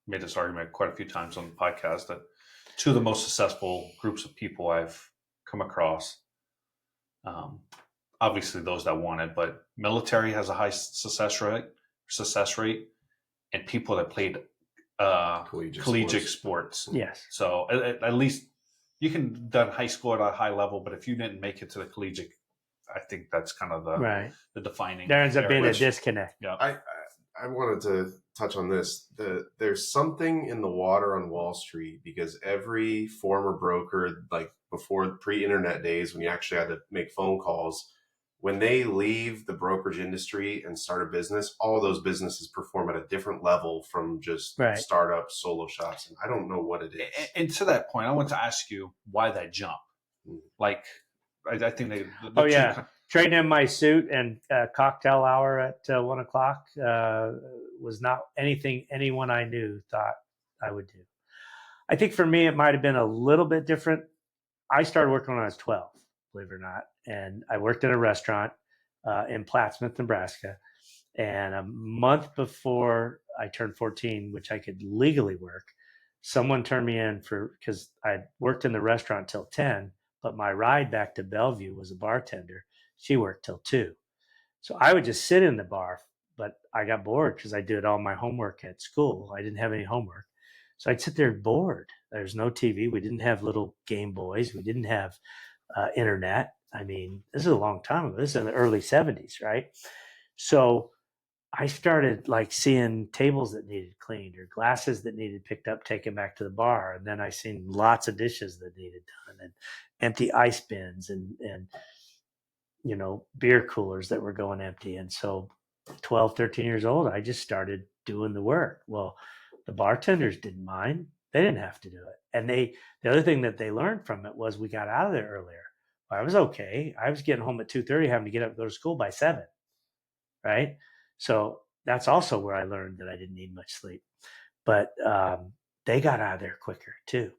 made this argument quite a few times on the podcast that two of the most successful groups of people I've come across, obviously those that won it, but military has a high success rate, and people that played collegiate sports. Yes. So at least you can done high school at a high level, but if you didn't make it to the collegiate, I think that's kind of the defining. There ends up being a disconnect. Yeah. I wanted to touch on this. There's something in the water on Wall Street, because every former broker, like before pre-internet days when you actually had to make phone calls, when they leave the brokerage industry and start a business, all those businesses perform at a different level from just startups, solo shops. And I don't know what it is. And to that point, I want to ask you why that jump. Like, I think they. Trading in my suit and cocktail hour at 1 o'clock was not anything anyone I knew thought I would do. I think for me, it might have been a little bit different. I started working when I was 12, believe it or not. And I worked at a restaurant in Plattsmouth, Nebraska. And a month before I turned 14, which I could legally work, someone turned me in because I worked in the restaurant till 10, but my ride back to Bellevue was a bartender. She worked till 2. So I would just sit in the bar, but I got bored because I did all my homework at school. I didn't have any homework. So I'd sit there bored. There's no TV. We didn't have little Game Boys. We didn't have internet. I mean, this is a long time ago. This is in the early 70s, right? So I started like seeing tables that needed cleaned or glasses that needed picked up, taken back to the bar. And then I seen lots of dishes that needed done and empty ice bins and beer coolers that were going empty. And so 12, 13 years old, I just started doing the work. Well, the bartenders didn't mind. They didn't have to do it. And the other thing that they learned from it was we got out of there earlier. I was okay. I was getting home at 2:30, having to get up and go to school by 7, right? So that's also where I learned that I didn't need much sleep. But they got out of there quicker too.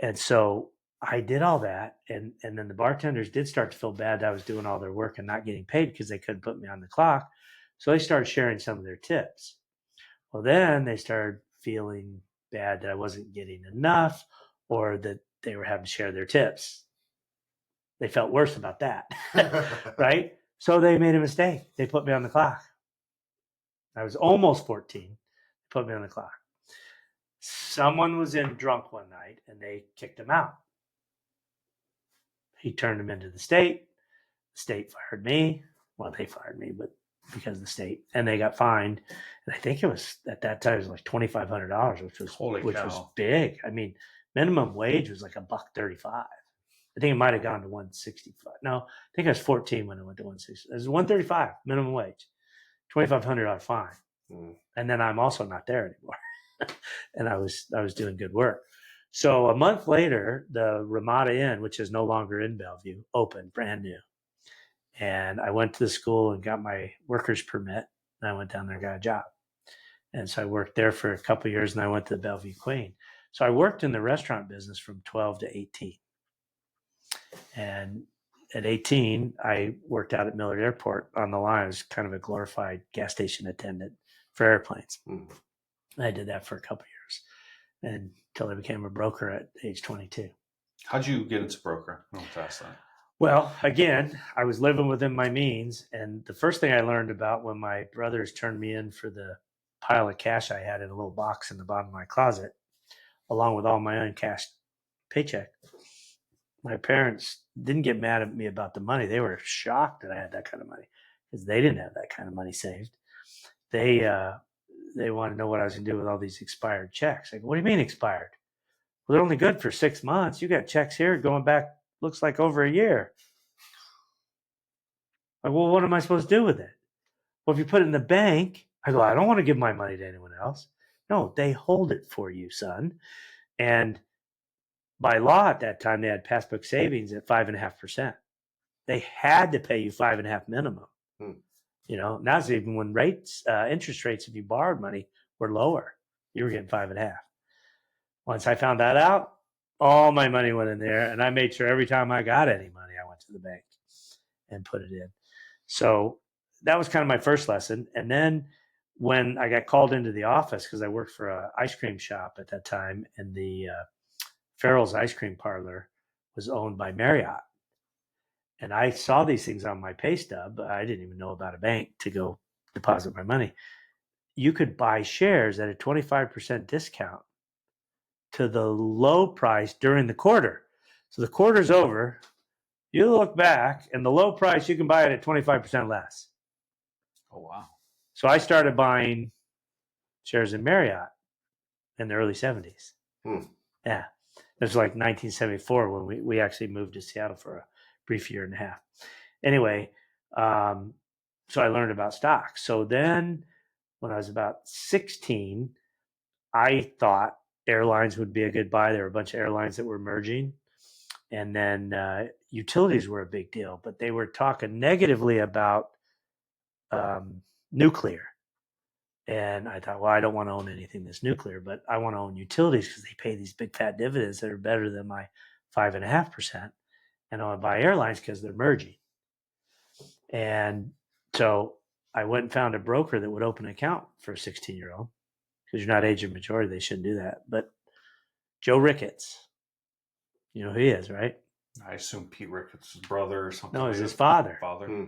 And so I did all that. And then the bartenders did start to feel bad that I was doing all their work and not getting paid because they couldn't put me on the clock. So they started sharing some of their tips. Well, then they started feeling bad that I wasn't getting enough or that they were having to share their tips. They felt worse about that, right? So they made a mistake. They put me on the clock. I was almost 14, put me on the clock. Someone was in drunk one night and they kicked him out. He turned him into the state. The state fired me. Well, they fired me, but because of the state, and they got fined. And I think it was at that time it was like $2,500, which was big. I mean, minimum wage was like $1.35. I think it might have gone to 165. No, I think I was 14 when it went to 160. It was 135 minimum wage, $2,500 fine. And then I'm also not there anymore. And I was doing good work. So a month later, the Ramada Inn, which is no longer in Bellevue, opened brand new. And I went to the school and got my worker's permit. And I went down there and got a job. And so I worked there for a couple of years, and I went to the Bellevue Queen. So I worked in the restaurant business from 12 to 18. And at 18, I worked out at Millard Airport on the line. I was kind of a glorified gas station attendant for airplanes. I did that for a couple of years until I became a broker at age 22. How'd you get into broker? I want to ask that. Well, again, I was living within my means. And the first thing I learned about when my brothers turned me in for the pile of cash I had in a little box in the bottom of my closet, along with all my uncashed paycheck, my parents didn't get mad at me about the money. They were shocked that I had that kind of money because they didn't have that kind of money saved. They wanted to know what I was going to do with all these expired checks. Like, what do you mean expired? Well, they're only good for 6 months. You got checks here going back, looks like over a year. Like, well, what am I supposed to do with it? Well, if you put it in the bank, I go, I don't want to give my money to anyone else. No, they hold it for you, son. And by law at that time, they had passbook savings at 5.5%. They had to pay you 5.5% minimum. Now's even when interest rates, if you borrowed money, were lower. You were getting 5.5%. Once I found that out, all my money went in there, and I made sure every time I got any money, I went to the bank and put it in. So that was kind of my first lesson. And then when I got called into the office, because I worked for an ice cream shop at that time, and the Farrell's ice cream parlor was owned by Marriott. And I saw these things on my pay stub. I didn't even know about a bank to go deposit my money. You could buy shares at a 25% discount to the low price during the quarter. So the quarter's over. You look back, and the low price, you can buy it at 25% less. Oh, wow. So I started buying shares in Marriott in the early 70s. Yeah. It was like 1974 when we actually moved to Seattle for a brief year and a half. Anyway, so I learned about stocks. So then when I was about 16, I thought airlines would be a good buy. There were a bunch of airlines that were merging. And then utilities were a big deal, but they were talking negatively about nuclear. And I thought, well, I don't want to own anything that's nuclear, but I want to own utilities because they pay these big fat dividends that are better than my 5.5%. And I want to buy airlines because they're merging. And so I went and found a broker that would open an account for a 16-year-old because you're not age of majority. They shouldn't do that. But Joe Ricketts, you know who he is, right? I assume Pete Ricketts' brother or something. No, it's his father. Father.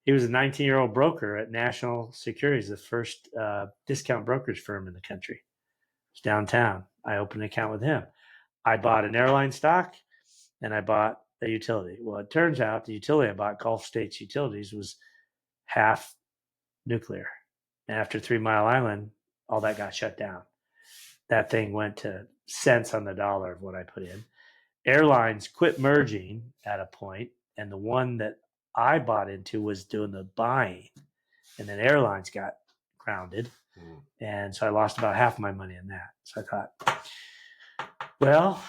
He was a 19-year-old broker at National Securities, the first discount brokerage firm in the country. It's downtown. I opened an account with him. I bought an airline stock, and I bought a utility. Well, it turns out the utility I bought, Gulf States Utilities, was half nuclear. And after 3 Mile Island, all that got shut down. That thing went to cents on the dollar of what I put in. Airlines quit merging at a point, and the one that I bought into was doing the buying. And then airlines got grounded. And so I lost about half my money in that. So I thought, well,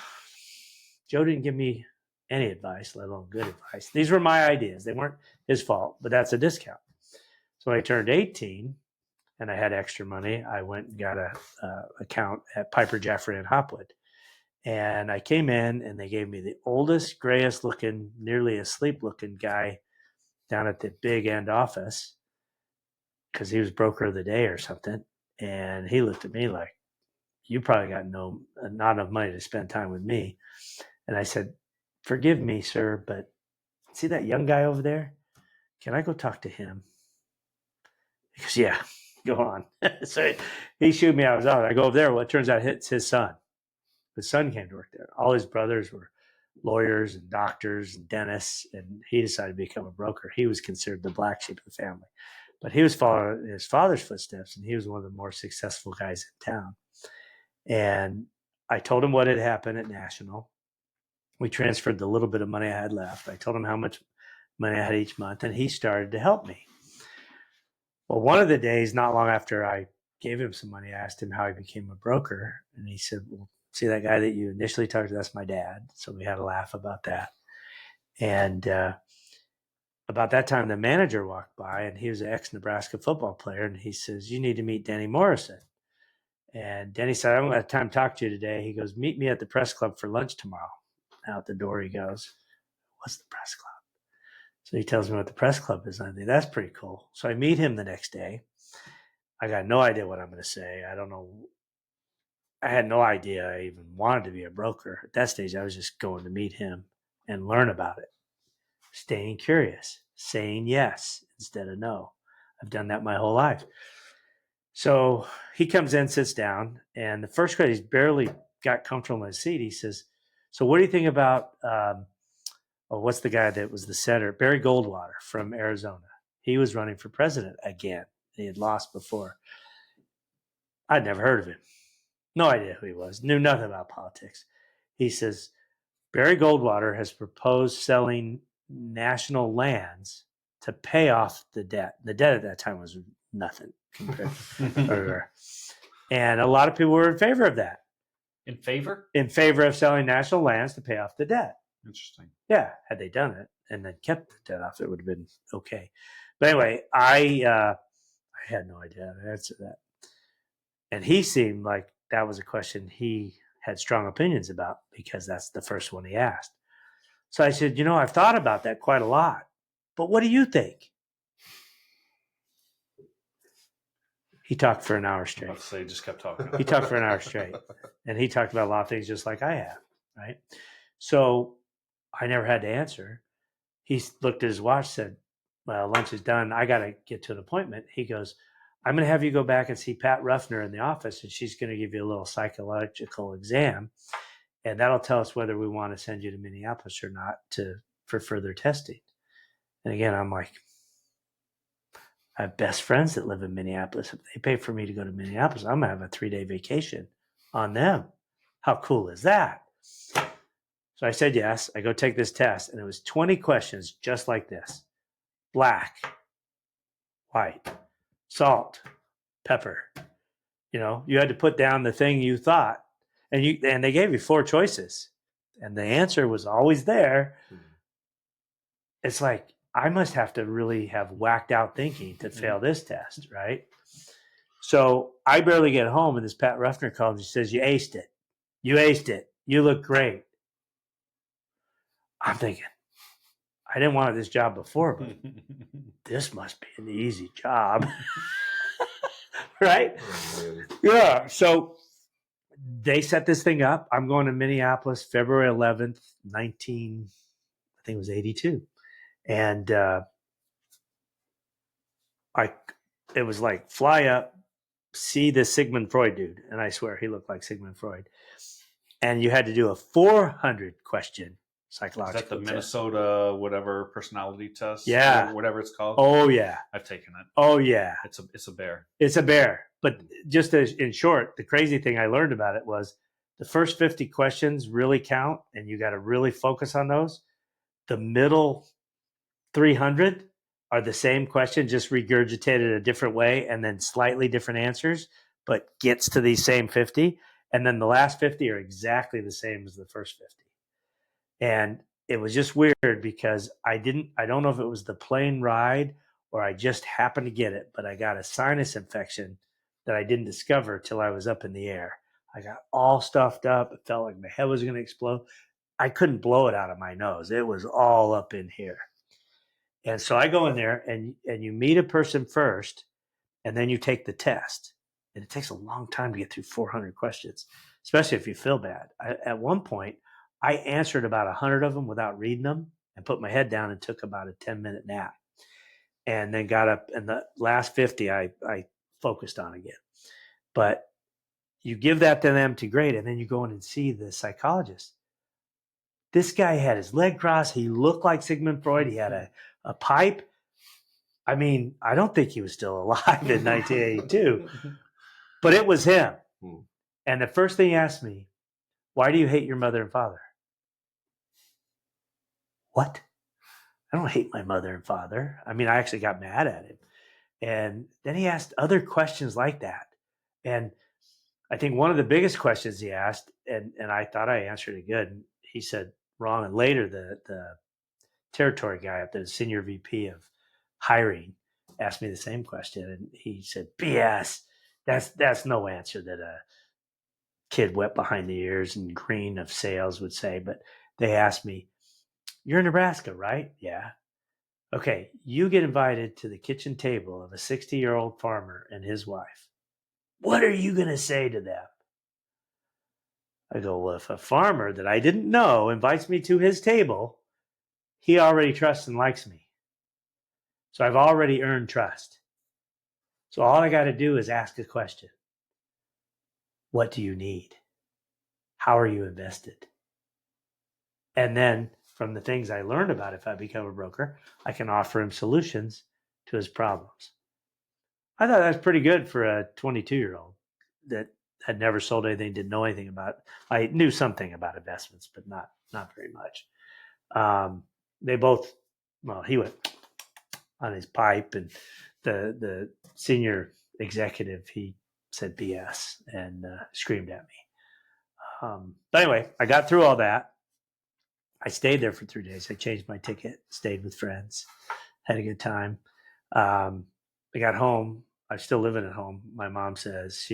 Joe didn't give me any advice, let alone good advice. These were my ideas. They weren't his fault, but that's a discount. So when I turned 18 and I had extra money, I went and got a account at Piper Jaffray and Hopwood. And I came in and they gave me the oldest, grayest looking, nearly asleep looking guy down at the big end office because he was broker of the day or something. And he looked at me like, you probably got not enough money to spend time with me. And I said, forgive me, sir, but see that young guy over there? Can I go talk to him? He goes, yeah, go on. So he shooed me out. I go over there. Well, it turns out it's his son. His son came to work there. All his brothers were lawyers and doctors and dentists, and he decided to become a broker. He was considered the black sheep of the family. But he was following his father's footsteps, and he was one of the more successful guys in town. And I told him what had happened at National. We transferred the little bit of money I had left. I told him how much money I had each month, and he started to help me. Well, one of the days, not long after I gave him some money, I asked him how he became a broker. And he said, well, see that guy that you initially talked to? That's my dad. So we had a laugh about that. And about that time, the manager walked by, and he was an ex-Nebraska football player. And he says, you need to meet Denny Morrison. And Denny said, I don't have time to talk to you today. He goes, meet me at the press club for lunch tomorrow. Out the door he goes, what's the press club? So he tells me what the press club is. And I think that's pretty cool. So I meet him the next day. I got no idea what I'm going to say. I don't know. I had no idea I even wanted to be a broker. At that stage, I was just going to meet him and learn about it. Staying curious, saying yes instead of no. I've done that my whole life. So he comes in, sits down, and the first question, he's barely got comfortable in his seat. He says, so what do you think about, what's the guy that was the senator? Barry Goldwater from Arizona. He was running for president again. He had lost before. I'd never heard of him. No idea who he was. Knew nothing about politics. He says, Barry Goldwater has proposed selling national lands to pay off the debt. The debt at that time was nothing compared to and a lot of people were in favor of that. In favor? In favor of selling national lands to pay off the debt. Interesting. Yeah, had they done it and then kept the debt off, it would have been okay. But anyway, I had no idea how to answer that. And he seemed like that was a question he had strong opinions about because that's the first one he asked. So I said, I've thought about that quite a lot, but what do you think? He talked for an hour straight. I was about to say, just kept talking. He talked for an hour straight. And he talked about a lot of things just like I have, right? So I never had to answer. He looked at his watch, said, well, lunch is done. I got to get to an appointment. He goes, I'm going to have you go back and see Pat Ruffner in the office, and she's going to give you a little psychological exam, and that'll tell us whether we want to send you to Minneapolis or not for further testing. And again, I'm like, I have best friends that live in Minneapolis. If they pay for me to go to Minneapolis, I'm going to have a 3-day vacation on them. How cool is that? So I said yes. I go take this test, and it was 20 questions just like this. Black, white, salt, pepper. You had to put down the thing you thought, and they gave you 4 choices, and the answer was always there. It's like, I must have to really have whacked out thinking to fail this test, right? So I barely get home, and this Pat Ruffner calls and says, you aced it. You aced it. You look great. I'm thinking, I didn't want this job before, but this must be an easy job. Right? Yeah. So they set this thing up. I'm going to Minneapolis, February 11th, 82. And it was like, fly up, see this Sigmund Freud dude. And I swear he looked like Sigmund Freud. And you had to do a 400 question psychological Is that the test. Minnesota whatever personality test? Yeah. Whatever it's called. Oh yeah. I've taken it. Oh yeah. It's a bear. It's a bear. But just in short, the crazy thing I learned about it was the first 50 questions really count, and you got to really focus on those. The middle 300 are the same question, just regurgitated a different way and then slightly different answers, but gets to these same 50. And then the last 50 are exactly the same as the first 50. And it was just weird because I don't know if it was the plane ride or I just happened to get it, but I got a sinus infection that I didn't discover till I was up in the air. I got all stuffed up. It felt like my head was going to explode. I couldn't blow it out of my nose. It was all up in here. And so I go in there and you meet a person first, and then you take the test. And it takes a long time to get through 400 questions, especially if you feel bad. At one point, I answered about 100 of them without reading them and put my head down and took about a 10-minute nap. And then got up, and the last 50 I focused on again. But you give that to them to grade, and then you go in and see the psychologist. This guy had his leg crossed. He looked like Sigmund Freud. He had a pipe. I mean, I don't think he was still alive in 1982, but it was him. And the first thing he asked me, why do you hate your mother and father? What? I don't hate my mother and father. I mean, I actually got mad at him. And then he asked other questions like that. And I think one of the biggest questions he asked, and I thought I answered it good, and he said wrong. And later the territory guy up there, the senior VP of hiring, asked me the same question. And he said, BS, that's no answer that a kid wet behind the ears and green of sales would say. But they asked me, you're in Nebraska, right? Yeah. Okay, you get invited to the kitchen table of a 60-year-old farmer and his wife. What are you going to say to them? I go, well, if a farmer that I didn't know invites me to his table, he already trusts and likes me. So I've already earned trust. So all I got to do is ask a question. What do you need? How are you invested? And then from the things I learned about if I become a broker, I can offer him solutions to his problems. I thought that was pretty good for a 22-year-old that had never sold anything, didn't know anything about it. I knew something about investments, but not very much. They both, well, he went on his pipe, and the senior executive, he said BS and screamed at me. But anyway, I got through all that. I stayed there for 3 days. I changed my ticket, stayed with friends, had a good time. I got home. I'm still living at home. My mom says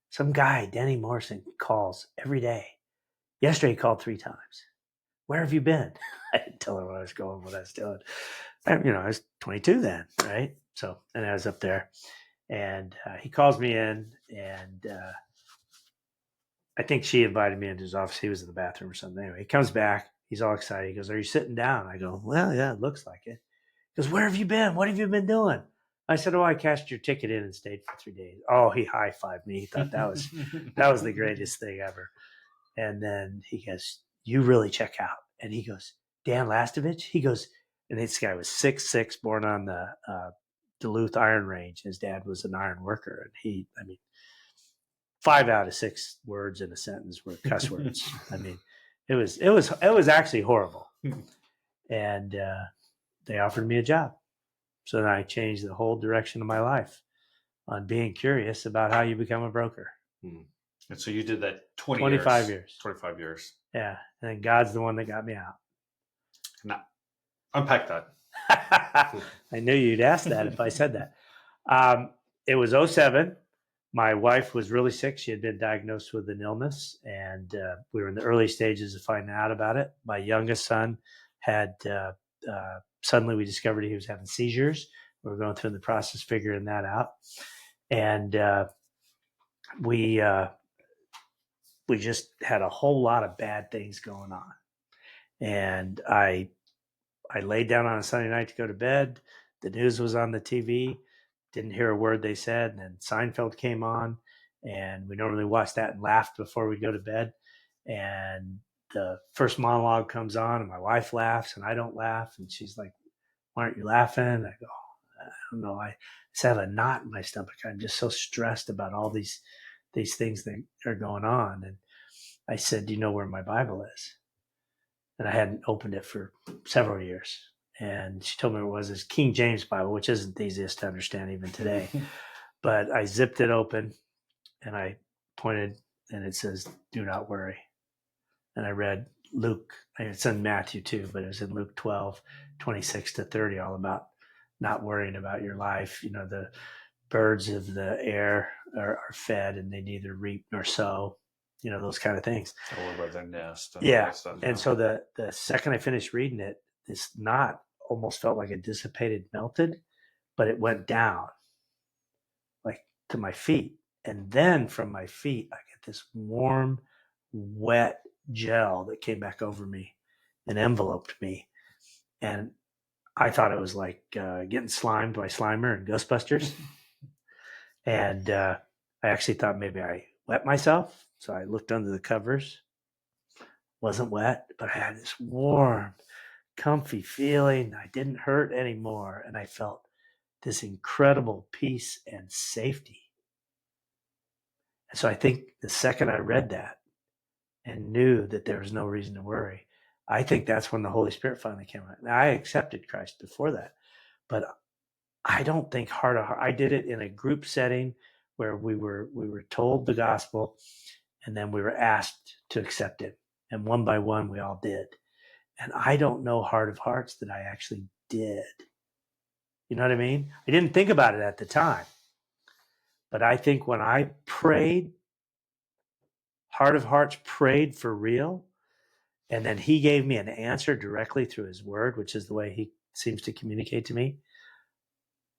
some guy, Denny Morrison, calls every day. Yesterday he called 3 times. Where have you been? I didn't tell her where I was going, what I was doing. I was 22 then, right? So, and I was up there, and he calls me in, and I think she invited me into his office. He was in the bathroom or something. Anyway, he comes back. He's all excited. He goes, are you sitting down? I go, well, yeah, it looks like it. He goes, where have you been? What have you been doing? I said, oh, I cashed your ticket in and stayed for 3 days. Oh, he high-fived me. He thought that was the greatest thing ever. And then he goes, you really check out. And he goes, Dan Lastovich? He goes, and this guy was 6'6", born on the Duluth Iron Range. His dad was an iron worker. And 5 out of 6 words in a sentence were cuss words. It was actually horrible. And they offered me a job. So then I changed the whole direction of my life on being curious about how you become a broker. And so you did that 25 years. 25 years. Yeah. And then God's the one that got me out. Now, unpack that. I knew you'd ask that if I said that. It was 2007. My wife was really sick. She had been diagnosed with an illness, and we were in the early stages of finding out about it. My youngest son had suddenly we discovered he was having seizures. We were going through the process figuring that out, and we just had a whole lot of bad things going on. And I laid down on a Sunday night to go to bed. The news was on the TV. Didn't hear a word they said. And then Seinfeld came on, and we normally watched that and laughed before we go to bed. And the first monologue comes on and my wife laughs and I don't laugh. And she's like, why aren't you laughing? I go, I don't know. I just have a knot in my stomach. I'm just so stressed about all these things that are going on. And I said, do you know where my Bible is? And I hadn't opened it for several years. And she told me it was this King James Bible, which isn't the easiest to understand even today. But I zipped it open and I pointed and it says, do not worry. And I read Luke, it's in Matthew too, but it was in Luke 12:26-30, all about not worrying about your life. You know, the birds of the air are fed and they neither reap nor sow, you know, those kind of things. Or about their nest. And Yeah. all that stuff, And so the second I finished reading it, this knot almost felt like it dissipated, melted, but it went down like to my feet. And then from my feet, I get this warm, wet gel that came back over me and enveloped me. And I thought it was like getting slimed by Slimer and Ghostbusters. And I actually thought maybe I wet myself. So I looked under the covers. Wasn't wet, but I had this warm, comfy feeling. I didn't hurt anymore. And I felt this incredible peace and safety. And so I think the second I read that and knew that there was no reason to worry, I think that's when the Holy Spirit finally came out. Now, I accepted Christ before that, but I don't think heart of heart. I did it in a group setting where we were told the gospel, and then we were asked to accept it, and one by one we all did. And I don't know heart of hearts that I actually did. You know what I mean? I didn't think about it at the time, but I think when I prayed, heart of hearts prayed for real, and then he gave me an answer directly through his word, which is the way he seems to communicate to me.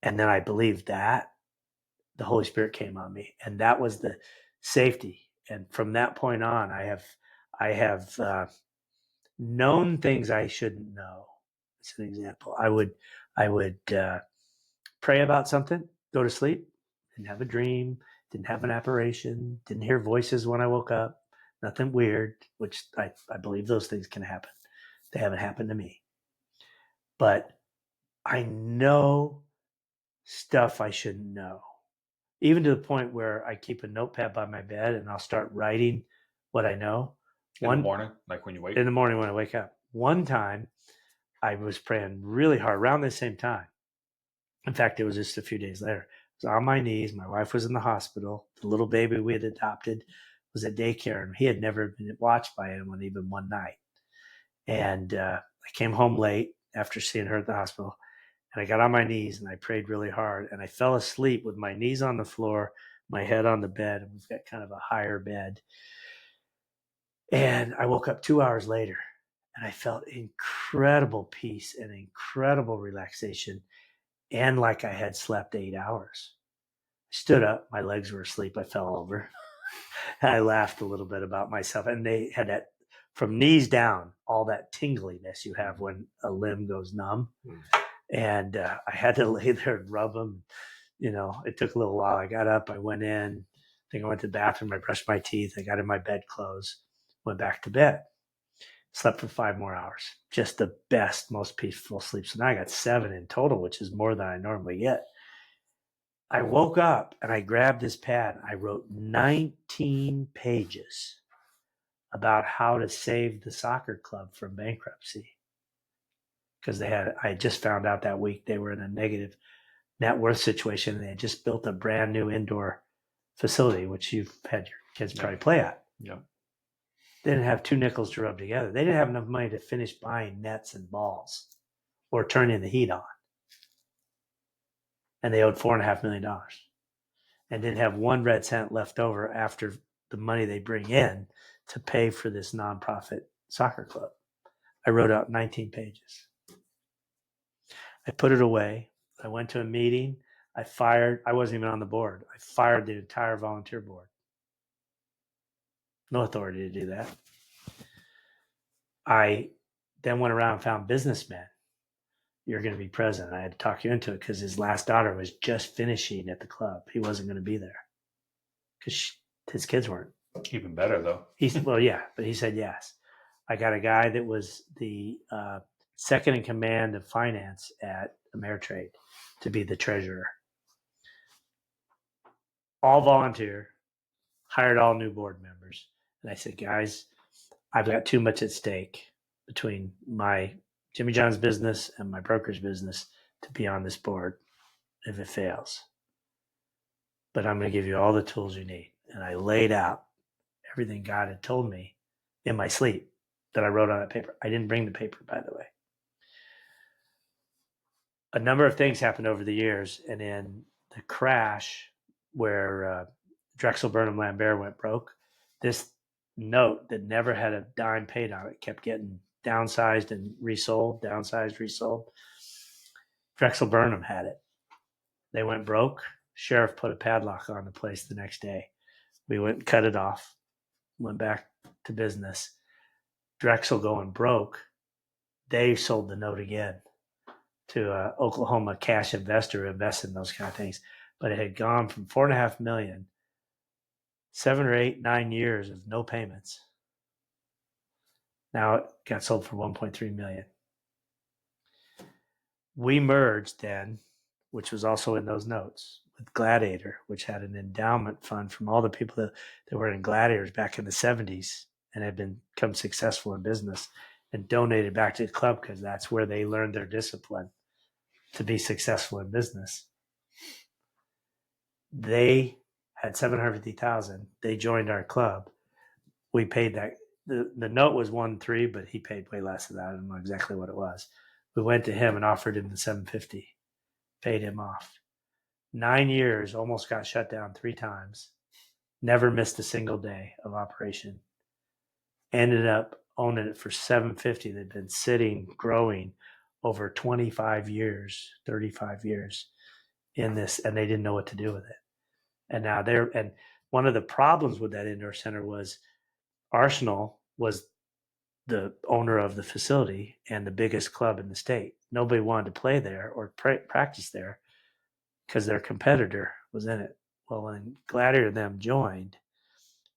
And then I believed that the Holy Spirit came on me, and that was the safety. And from that point on, I have known things I shouldn't know. As an example, I would pray about something, go to sleep, didn't have a dream, didn't have an apparition, didn't hear voices when I woke up, nothing weird, which I believe those things can happen. They haven't happened to me. But I know stuff I shouldn't know, even to the point where I keep a notepad by my bed and I'll start writing what I know. In the morning, like when you wake? In the morning when I wake up. One time I was praying really hard around the same time. In fact, it was just a few days later. I was on my knees. My wife was in the hospital. The little baby we had adopted was at daycare, and he had never been watched by anyone even one night. And I came home late after seeing her at the hospital, and I got on my knees and I prayed really hard, and I fell asleep with my knees on the floor, my head on the bed, and we've got kind of a higher bed. And I woke up 2 hours later, and I felt incredible peace and incredible relaxation, and like I had slept 8 hours. I stood up, my legs were asleep, I fell over. I laughed a little bit about myself, and they had that from knees down, all that tingliness you have when a limb goes numb. And I had to lay there and rub them. You know, it took a little while. I got up, I went in, I think I went to the bathroom, I brushed my teeth, I got in my bed clothes, went back to bed, slept for 5 more hours. Just the best, most peaceful sleep. So now I got 7 in total, which is more than I normally get. I woke up and I grabbed this pad. I wrote 19 pages about how to save the soccer club from bankruptcy. Because I had just found out that week they were in a negative net worth situation, and they had just built a brand new indoor facility, which you've had your kids probably play at. Yeah. They didn't have 2 nickels to rub together. They didn't have enough money to finish buying nets and balls or turning the heat on. And they owed $4.5 million and didn't have 1 red cent left over after the money they bring in to pay for this nonprofit soccer club. I wrote out 19 pages. I put it away. I went to a meeting. I wasn't even on the board. I fired the entire volunteer board. No authority to do that. I then went around and found businessmen. You're going to be president. I had to talk you into it because his last daughter was just finishing at the club. He wasn't going to be there because his kids weren't. Even better, though. Well, yeah, but he said yes. I got a guy that was the second in command of finance at Ameritrade to be the treasurer. All volunteer, hired all new board members. And I said, guys, I've got too much at stake between my Jimmy John's business and my broker's business to be on this board if it fails. But I'm going to give you all the tools you need. And I laid out everything God had told me in my sleep that I wrote on that paper. I didn't bring the paper, by the way. A number of things happened over the years. And in the crash where Drexel Burnham Lambert went broke, this note that never had a dime paid on it kept getting downsized and resold, downsized, resold. Drexel Burnham had it. They went broke. Sheriff put a padlock on the place the next day. We went and cut it off, went back to business. Drexel going broke, they sold the note again to an Oklahoma cash investor who invested in those kind of things. But it had gone from $4.5 million, 7 or 8, 9 years of no payments. Now it got sold for $1.3 million. We merged then, which was also in those notes, with Gladiator, which had an endowment fund from all the people that were in Gladiators back in the 70s and had become successful in business and donated back to the club because that's where they learned their discipline to be successful in business. They had $750,000. They joined our club. We paid that. The note was 1.3, but he paid way less than that. I don't know exactly what it was. We went to him and offered him the $750, paid him off. 9 years, almost got shut down 3 times. Never missed a single day of operation. Ended up owning it for $750. They'd been sitting, growing over 25 years, 35 years in this, and they didn't know what to do with it. And now and one of the problems with that indoor center was Arsenal was the owner of the facility and the biggest club in the state. Nobody wanted to play there or practice there because their competitor was in it. Well, when Gladiator and them joined,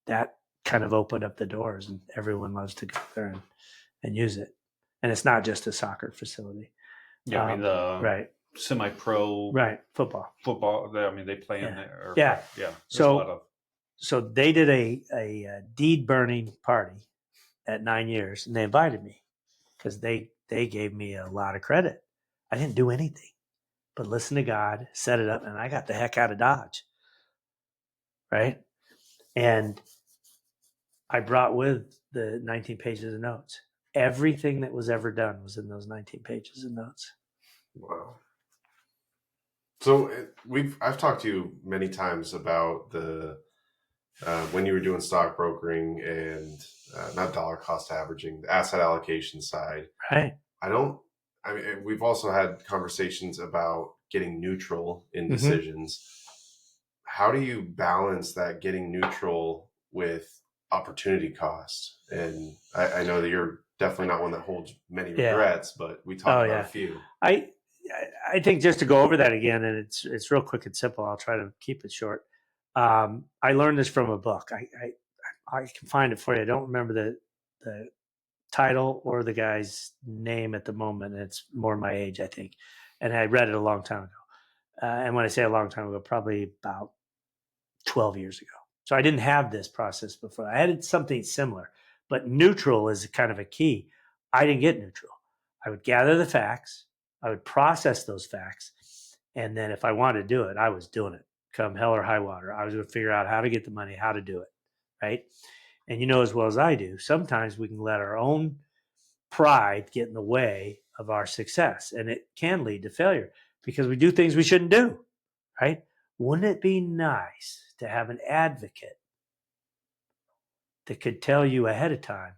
that kind of opened up the doors, and everyone loves to go there and use it. And it's not just a soccer facility. Yeah, I mean the right, semi-pro right, football. I mean, they play in Yeah. there. Yeah. Yeah. So they did a deed burning party at 9 years, and they invited me because they gave me a lot of credit. I didn't do anything but listen to God, set it up, and I got the heck out of Dodge. Right? And I brought with the 19 pages of notes. Everything that was ever done was in those 19 pages of notes. Wow. So I've talked to you many times about the when you were doing stock brokering and not dollar cost averaging, the asset allocation side. Right. We've also had conversations about getting neutral in decisions. How do you balance that getting neutral with opportunity cost? And I know that you're definitely not one that holds many regrets, but we talked about a few. I think just to go over that again, and it's real quick and simple. I'll try to keep it short. I learned this from a book. I can find it for you. I don't remember the title or the guy's name at the moment. It's more my age, I think. And I read it a long time ago. And when I say a long time ago, probably about 12 years ago. So I didn't have this process before. I had something similar, but neutral is kind of a key. I didn't get neutral. I would gather the facts. I would process those facts. And then if I wanted to do it, I was doing it. Come hell or high water. I was going to figure out how to get the money, how to do it. Right. And you know as well as I do, sometimes we can let our own pride get in the way of our success. And it can lead to failure because we do things we shouldn't do. Right. Wouldn't it be nice to have an advocate that could tell you ahead of time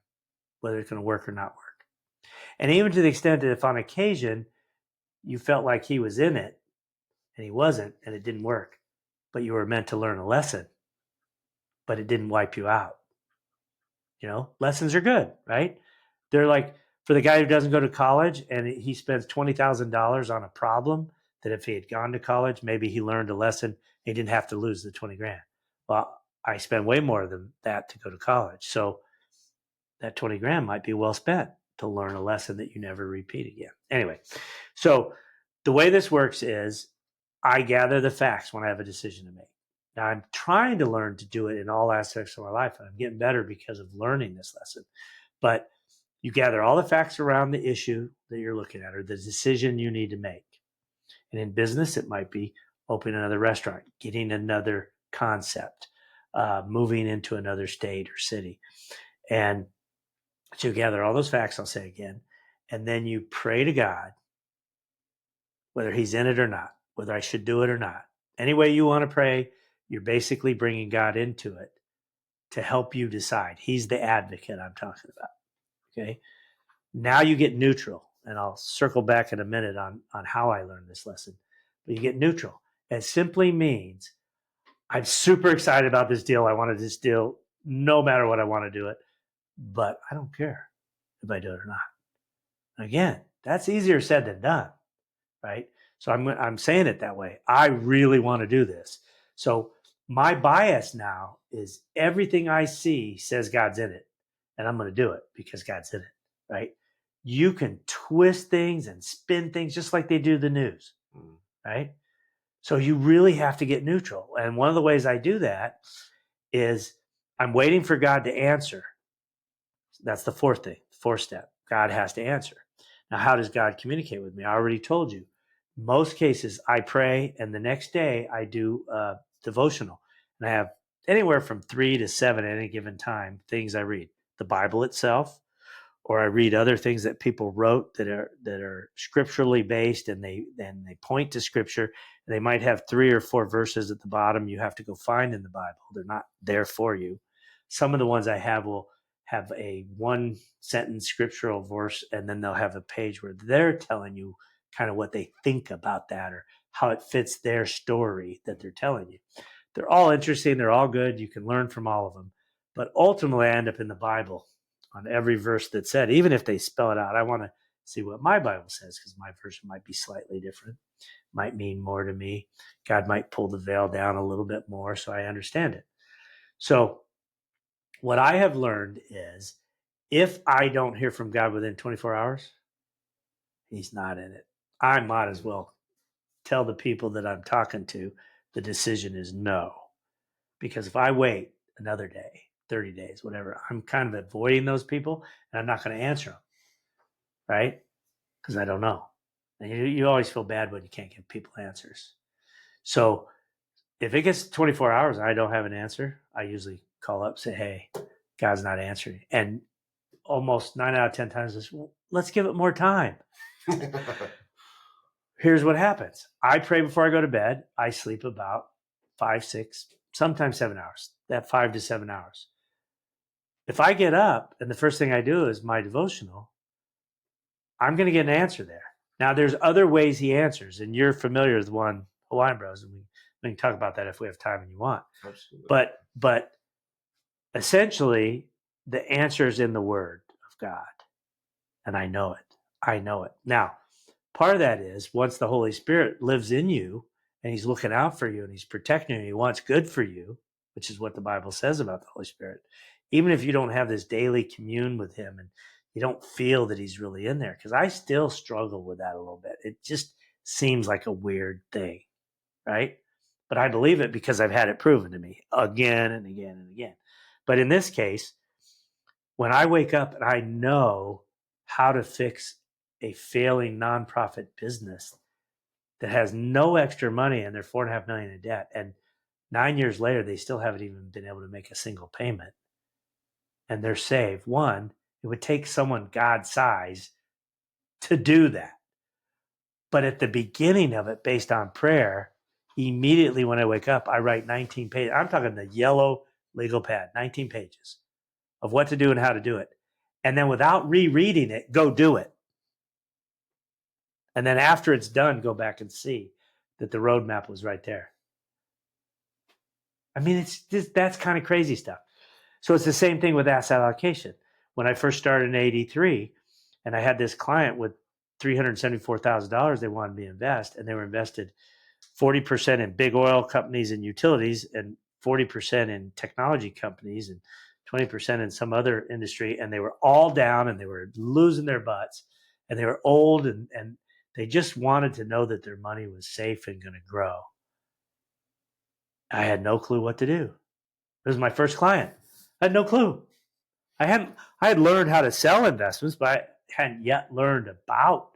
whether it's going to work or not work? And even to the extent that if on occasion you felt like he was in it and he wasn't and it didn't work, but you were meant to learn a lesson, but it didn't wipe you out. You know, lessons are good, right? They're like for the guy who doesn't go to college and he spends $20,000 on a problem that if he had gone to college, maybe he learned a lesson. He didn't have to lose the 20 grand. Well, I spent way more than that to go to college. So that 20 grand might be well spent to learn a lesson that you never repeat again. Anyway, so the way this works is I gather the facts when I have a decision to make. Now, I'm trying to learn to do it in all aspects of my life, and I'm getting better because of learning this lesson. But you gather all the facts around the issue that you're looking at or the decision you need to make. And in business, it might be opening another restaurant, getting another concept, moving into another state or city. And so you gather all those facts, I'll say again, and then you pray to God, whether he's in it or not, whether I should do it or not. Any way you want to pray, you're basically bringing God into it to help you decide. He's the advocate I'm talking about. Okay. Now you get neutral, and I'll circle back in a minute on how I learned this lesson. But you get neutral. It simply means I'm super excited about this deal. I wanted this deal no matter what. I want to do it, but I don't care if I do it or not. Again, that's easier said than done, right? So I'm saying it that way. I really want to do this. So my bias now is everything I see says God's in it, and I'm going to do it because God's in it, right? You can twist things and spin things just like they do the news, right? So you really have to get neutral. And one of the ways I do that is I'm waiting for God to answer. That's the fourth thing, fourth step. God has to answer. Now, how does God communicate with me? I already told you. Most cases, I pray, and the next day I do devotional. And I have anywhere from 3 to 7 at any given time things I read. The Bible itself, or I read other things that people wrote that are scripturally based, and they point to scripture. And they might have 3 or 4 verses at the bottom you have to go find in the Bible. They're not there for you. Some of the ones I have will have a 1-sentence scriptural verse, and then they'll have a page where they're telling you kind of what they think about that or how it fits their story that they're telling you. They're all interesting. They're all good. You can learn from all of them. But ultimately, I end up in the Bible on every verse that's said. Even if they spell it out, I want to see what my Bible says, because my version might be slightly different, might mean more to me. God might pull the veil down a little bit more so I understand it. So what I have learned is if I don't hear from God within 24 hours, he's not in it. I might as well tell the people that I'm talking to the decision is no. Because if I wait another day, 30 days, whatever, I'm kind of avoiding those people, and I'm not going to answer them, right? Because I don't know. And you always feel bad when you can't give people answers. So if it gets 24 hours and I don't have an answer, I usually call up, say, hey, God's not answering. And almost 9 out of 10 times, well, let's give it more time. Here's what happens. I pray before I go to bed. I sleep about 5, 6, sometimes 7 hours, that 5 to 7 hours. If I get up and the first thing I do is my devotional, I'm going to get an answer there. Now, there's other ways he answers, and you're familiar with one, Hawaiian Bros, and we can talk about that if we have time and you want. Absolutely. But essentially, the answer is in the Word of God, and I know it. I know it. Now, part of that is once the Holy Spirit lives in you, and he's looking out for you, and he's protecting you, he wants good for you, which is what the Bible says about the Holy Spirit. Even if you don't have this daily commune with him and you don't feel that he's really in there, because I still struggle with that a little bit. It just seems like a weird thing, right? But I believe it because I've had it proven to me again and again and again. But in this case, when I wake up and I know how to fix a failing nonprofit business that has no extra money and they're $4.5 million in debt, and 9 years later, they still haven't even been able to make a single payment, and they're saved. One, it would take someone God size to do that. But at the beginning of it, based on prayer, immediately when I wake up, I write 19 pages. I'm talking the yellow legal pad, 19 pages of what to do and how to do it. And then without rereading it, go do it. And then after it's done, go back and see that the roadmap was right there. I mean, it's just, that's kind of crazy stuff. So it's the same thing with asset allocation. When I first started in 83 and I had this client with $374,000 they wanted me to invest, and they were invested 40% in big oil companies and utilities and 40% in technology companies and 20% in some other industry, and they were all down and they were losing their butts and they were old and they just wanted to know that their money was safe and going to grow. I had no clue what to do. It was my first client. I had no clue. I had learned how to sell investments, but I hadn't yet learned about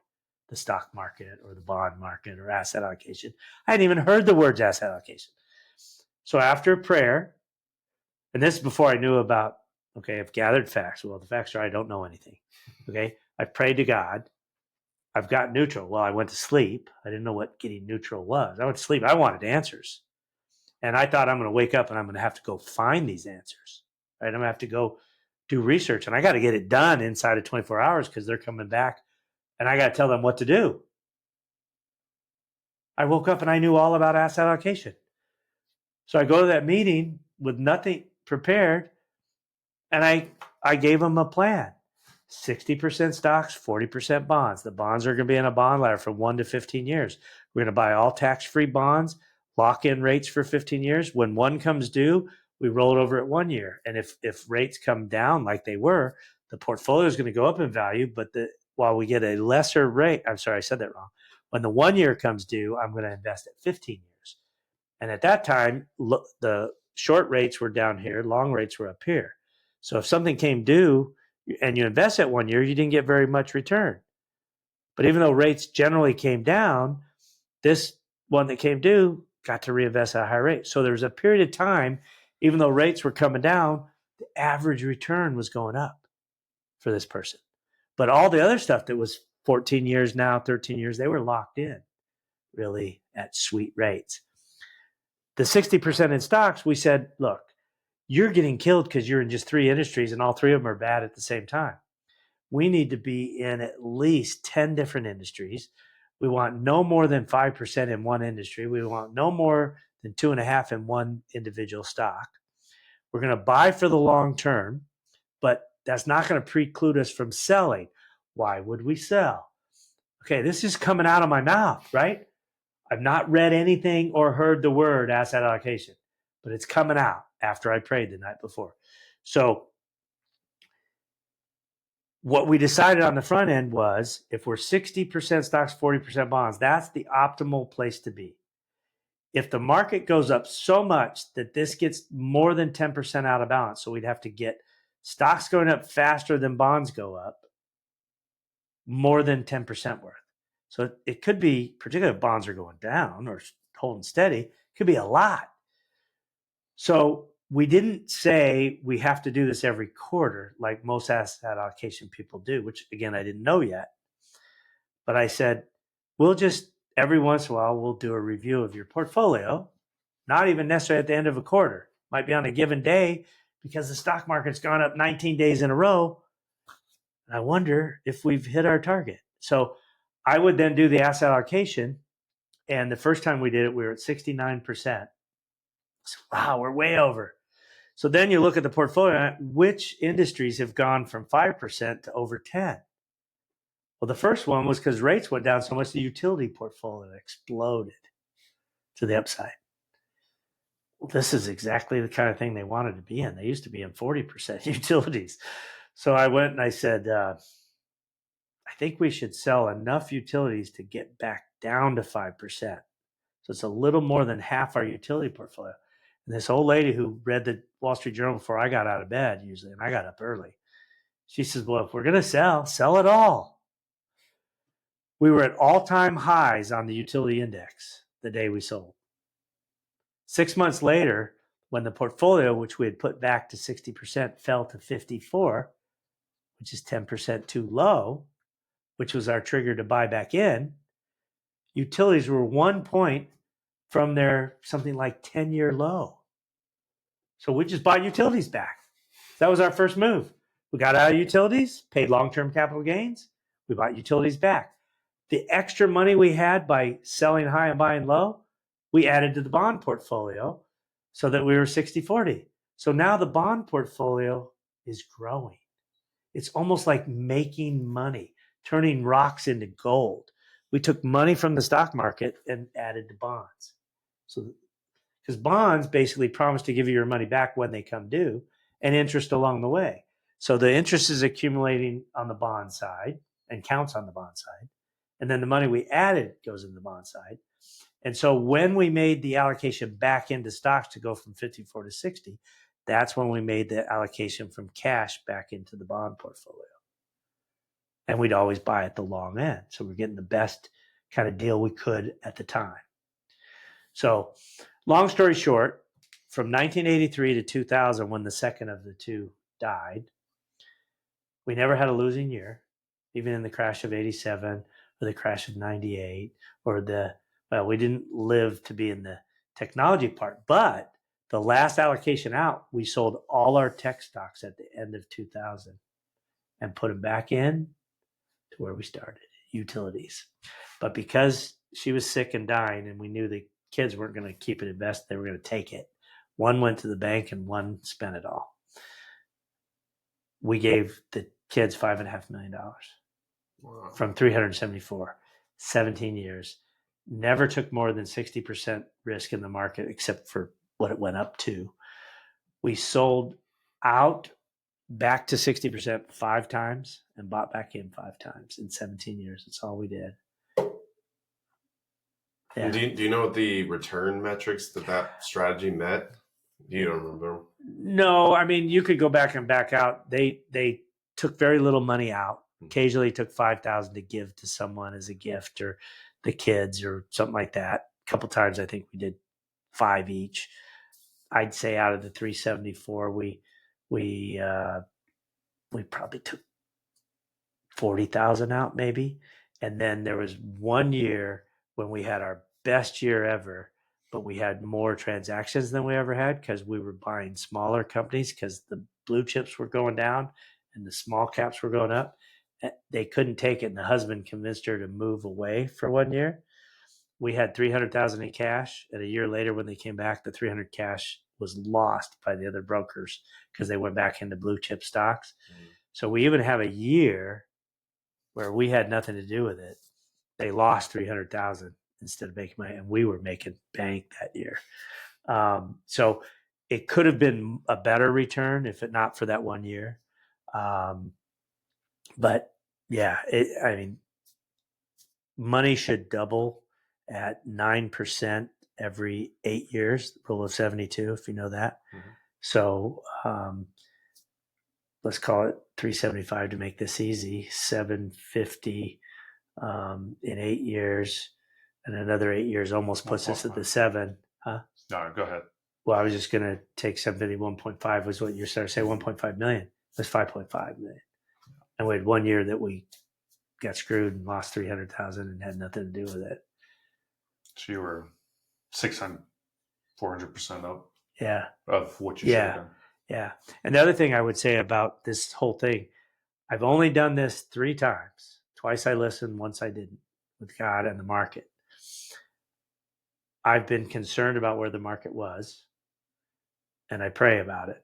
the stock market or the bond market or asset allocation. I hadn't even heard the words asset allocation. So after prayer, and this is before I knew about, okay, I've gathered facts. Well, the facts are I don't know anything. Okay. I prayed to God. I've got neutral. Well, I went to sleep. I didn't know what getting neutral was. I went to sleep. I wanted answers. And I thought I'm going to wake up and I'm going to have to go find these answers. Right? I'm going to have to go do research, and I got to get it done inside of 24 hours because they're coming back and I got to tell them what to do. I woke up and I knew all about asset allocation. So I go to that meeting with nothing prepared, and I gave them a plan. 60% stocks, 40% bonds. The bonds are going to be in a bond ladder from 1 to 15 years. We're going to buy all tax-free bonds, lock in rates for 15 years. When one comes due, we roll it over at 1 year. And if rates come down like they were, the portfolio is going to go up in value, but while we get a lesser rate, I'm sorry, I said that wrong. When the 1 year comes due, I'm going to invest at 15 years. And at that time, the short rates were down here, long rates were up here. So if something came due and you invest at 1 year, you didn't get very much return. But even though rates generally came down, this one that came due got to reinvest at a higher rate. So there was a period of time, even though rates were coming down, the average return was going up for this person. But all the other stuff that was 14 years now, 13 years, they were locked in really at sweet rates. The 60% in stocks, we said, look, you're getting killed because you're in just 3 industries and all 3 of them are bad at the same time. We need to be in at least 10 different industries. We want no more than 5% in one industry. We want no more than 2.5% in one individual stock. We're going to buy for the long term, but that's not going to preclude us from selling. Why would we sell? Okay, this is coming out of my mouth, right? I've not read anything or heard the word asset allocation, but it's coming out after I prayed the night before. So what we decided on the front end was if we're 60% stocks, 40% bonds, that's the optimal place to be. If the market goes up so much that this gets more than 10% out of balance, so we'd have to get stocks going up faster than bonds go up, more than 10% worth. So it could be, particularly if bonds are going down or holding steady, it could be a lot. So we didn't say we have to do this every quarter like most asset allocation people do, which again, I didn't know yet. But I said, we'll just, every once in a while, we'll do a review of your portfolio, not even necessarily at the end of a quarter. Might be on a given day because the stock market's gone up 19 days in a row. And I wonder if we've hit our target. So I would then do the asset allocation. And the first time we did it, we were at 69%. So, wow, we're way over. So then you look at the portfolio, which industries have gone from 5% to over 10? Well, the first one was because rates went down so much, the utility portfolio exploded to the upside. Well, this is exactly the kind of thing they wanted to be in. They used to be in 40% utilities. So I went and I said, I think we should sell enough utilities to get back down to 5%. So it's a little more than half our utility portfolio. And this old lady who read the Wall Street Journal before I got out of bed usually, and I got up early, she says, well, if we're going to sell it all. We were at all-time highs on the utility index the day we sold. 6 months later, when the portfolio, which we had put back to 60%, fell to 54%, which is 10% too low, which was our trigger to buy back in, utilities were 1 point from their something like 10-year low. So we just bought utilities back. That was our first move. We got out of utilities, paid long-term capital gains. We bought utilities back. The extra money we had by selling high and buying low, we added to the bond portfolio so that we were 60-40. So now the bond portfolio is growing. It's almost like making money, turning rocks into gold. We took money from the stock market and added to bonds. So, because bonds basically promise to give you your money back when they come due, and interest along the way. So the interest is accumulating on the bond side and counts on the bond side. And then the money we added goes in the bond side. And so when we made the allocation back into stocks to go from 54 to 60, that's when we made the allocation from cash back into the bond portfolio. And we'd always buy at the long end. So we're getting the best kind of deal we could at the time. So long story short, from 1983 to 2000, when the second of the two died, we never had a losing year, even in the crash of 87 or the crash of 98 or we didn't live to be in the technology part, but the last allocation out, we sold all our tech stocks at the end of 2000 and put them back in to where we started, utilities. But because she was sick and dying and we knew the kids weren't going to keep it invested, they were going to take it. One went to the bank and one spent it all. We gave the kids $5.5 million from 374, 17 years. Never took more than 60% risk in the market, except for what it went up to. We sold out back to 60% 5 times and bought back in 5 times in 17 years. That's all we did. Yeah. Do you know what the return metrics that strategy met? You don't remember? No, I mean, you could go back and back out. They took very little money out. Occasionally took $5,000 to give to someone as a gift or the kids or something like that. A couple times I think we did 5 each. I'd say out of the 374, we probably took 40,000 out maybe. And then there was one year when we had our best year ever, but we had more transactions than we ever had because we were buying smaller companies because the blue chips were going down and the small caps were going up. They couldn't take it, and the husband convinced her to move away for 1 year. We had 300,000 in cash, and a year later when they came back, the 300 cash was lost by the other brokers because they went back into blue chip stocks. So we even have a year where we had nothing to do with it. They lost 300,000 instead of making money, and we were making bank that year. So it could have been a better return if it not for that 1 year. But yeah, I mean, money should double at 9% every 8 years, rule of 72, if you know that. Mm-hmm. So let's call it 375 to make this easy, 750 in 8 years, and another 8 years almost puts us at the 7. Huh? No, go ahead. Well, I was just going to take 750, 1.5 was what you started to say, 1.5 million. It was 5.5 million. And we had 1 year that we got screwed and lost 300,000 and had nothing to do with it. So you were 400% up. Yeah. Of what you should have done. Yeah. And the other thing I would say about this whole thing, I've only done this 3 times. Twice I listened, once I didn't, with God and the market. I've been concerned about where the market was, and I pray about it.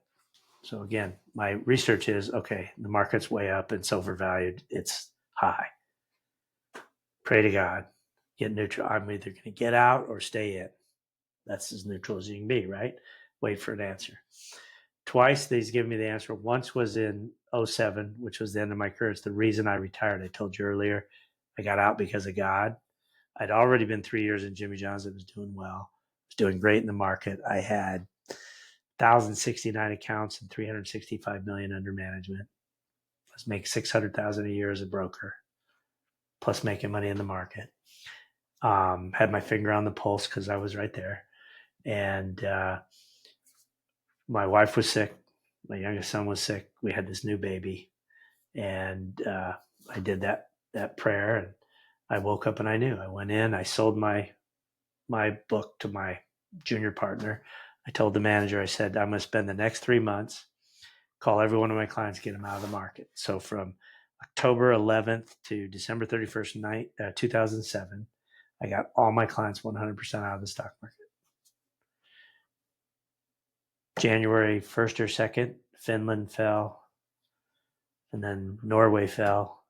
So again, my research is, okay, the market's way up, it's overvalued, it's high. Pray to God, get neutral. I'm either going to get out or stay in. That's as neutral as you can be, right? Wait for an answer. Twice they've given me the answer. Once was in 2007, which was the end of my career. It's the reason I retired. I told you earlier, I got out because of God. I'd already been 3 years in Jimmy John's. I was doing well. I was doing great in the market. I had 1,069 accounts and 365 million under management. I was making 600,000 a year as a broker, plus making money in the market. Had my finger on the pulse because I was right there. And my wife was sick. My youngest son was sick. We had this new baby. And I did that prayer, and I woke up and I knew. I went in, I sold my book to my junior partner. I told the manager, I said, I'm going to spend the next 3 months, call every one of my clients, get them out of the market. So from October 11th to December 31st, 2007, I got all my clients 100% out of the stock market. January 1st or 2nd, Finland fell, and then Norway fell,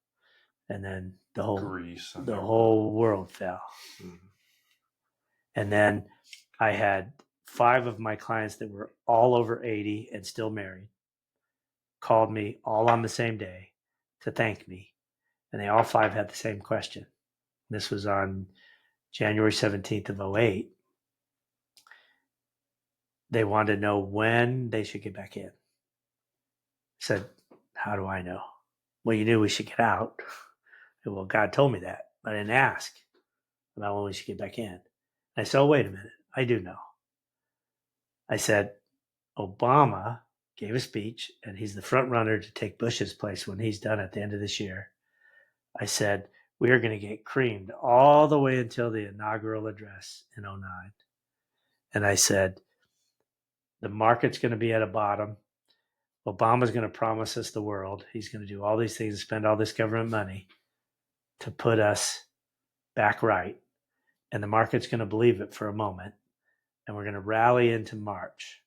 and then the whole world fell. Mm-hmm. And then I had 5 of my clients that were all over 80 and still married. called me all on the same day to thank me. And they all 5 had the same question. This was on January 17th of 08. They wanted to know when they should get back in. I said, how do I know? Well, you knew we should get out. Well, God told me that, but I didn't ask about when we should get back in. I said, oh, wait a minute. I do know. I said, Obama gave a speech, and he's the front runner to take Bush's place when he's done at the end of this year. I said, we are going to get creamed all the way until the inaugural address in 09. And I said, the market's going to be at a bottom. Obama's going to promise us the world. He's going to do all these things and spend all this government money to put us back right. And the market's going to believe it for a moment. And we're going to rally into March.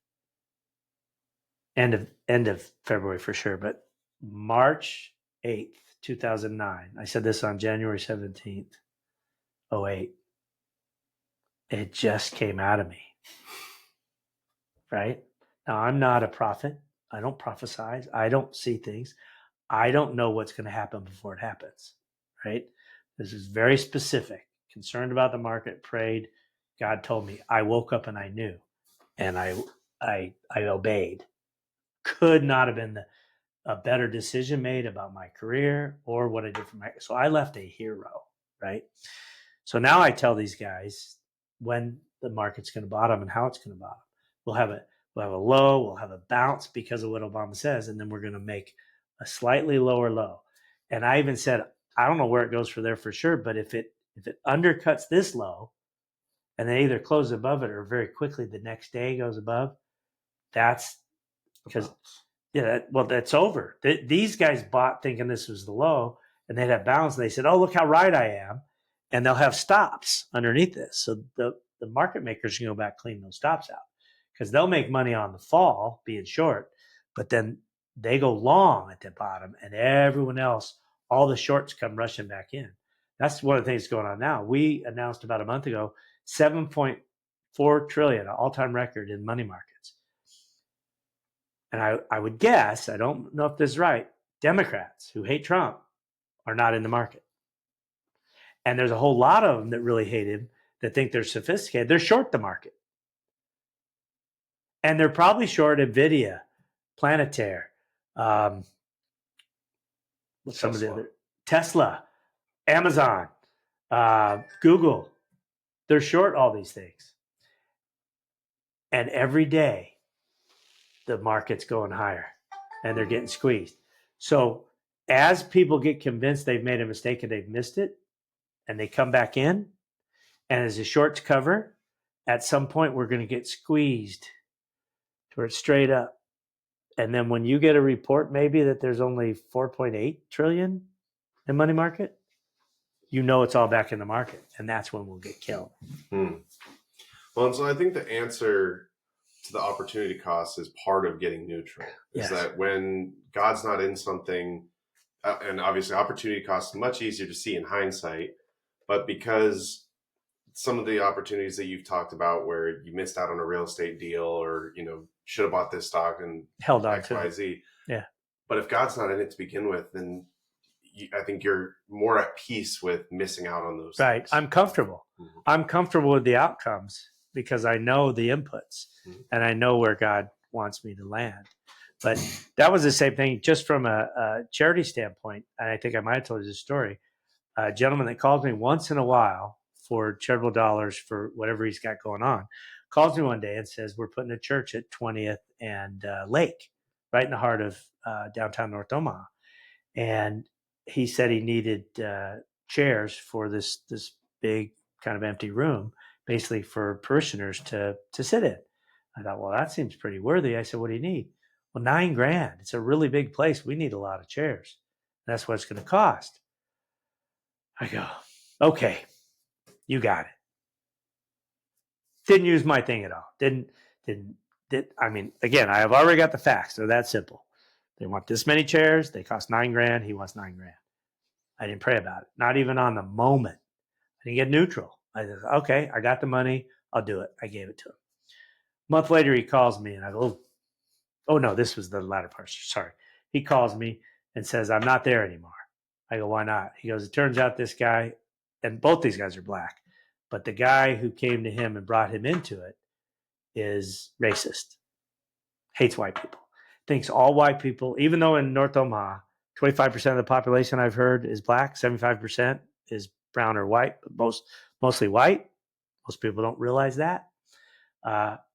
End of February for sure. But March 8th, 2009. I said this on January 17th, 08. It just came out of me. Right? Now, I'm not a prophet. I don't prophesize. I don't see things. I don't know what's going to happen before it happens. Right? This is very specific. Concerned about the market, prayed. God told me. I woke up and I knew. And I obeyed. Could not have been a better decision made about my career or what I did for my. So I left a hero, right? So now I tell these guys when the market's going to bottom and how it's going to bottom. We'll have a low, we'll have a bounce because of what Obama says, and then we're going to make a slightly lower low. And I even said, I don't know where it goes for there for sure, but if it undercuts this low, and then either close above it or very quickly the next day goes above, that's because that's over. These guys bought thinking this was the low, and they'd have balance. And they said, "Oh, look how right I am," and they'll have stops underneath this. So the market makers can go back clean those stops out because they'll make money on the fall being short, but then they go long at the bottom, and everyone else, all the shorts come rushing back in. That's one of the things going on now. We announced about a month ago $7.4 trillion, an all-time record in money markets. And I would guess, I don't know if this is right, Democrats who hate Trump are not in the market. And there's a whole lot of them that really hate him that think they're sophisticated. They're short the market. And they're probably short NVIDIA, Planetaire, some of the other, Tesla, Amazon, Google. They're short all these things. And every day, the market's going higher and they're getting squeezed. So as people get convinced they've made a mistake and they've missed it, and they come back in, and as the shorts cover, at some point we're going to get squeezed to where it's straight up. And then when you get a report maybe that there's only 4.8 trillion in money market, you know it's all back in the market, and that's when we'll get killed. Well, and so I think the answer to the opportunity cost is part of getting neutral. Is that when God's not in something, and obviously opportunity cost is much easier to see in hindsight, but because some of the opportunities that you've talked about where you missed out on a real estate deal or, should have bought this stock and held on X, to Y, it. Z. Yeah. But if God's not in it to begin with, then I think you're more at peace with missing out on those Right. things. I'm comfortable. Mm-hmm. I'm comfortable with the outcomes because I know the inputs and I know where God wants me to land. But that was the same thing just from a charity standpoint. And I think I might have told you this story. A gentleman that calls me once in a while for charitable dollars for whatever he's got going on, calls me one day and says, we're putting a church at 20th and Lake, right in the heart of downtown North Omaha. And he said he needed chairs for this big kind of empty room, basically for parishioners to sit in. I thought, well, that seems pretty worthy. I said, what do you need? Well, $9,000. It's a really big place. We need a lot of chairs. That's what it's going to cost. I go, okay, you got it. Didn't use my thing at all. I mean, again, I have already got the facts. They're that simple. They want this many chairs. They cost $9,000. He wants $9,000. I didn't pray about it. Not even on the moment. I didn't get neutral. I said, okay, I got the money. I'll do it. I gave it to him. A month later, he calls me and I go, oh no, this was the latter part. Sorry. He calls me and says, I'm not there anymore. I go, why not? He goes, it turns out this guy, and both these guys are black, but the guy who came to him and brought him into it is racist, hates white people, thinks all white people, even though in North Omaha, 25% of the population I've heard is black, 75% is brown or white, but mostly white. Most people don't realize that.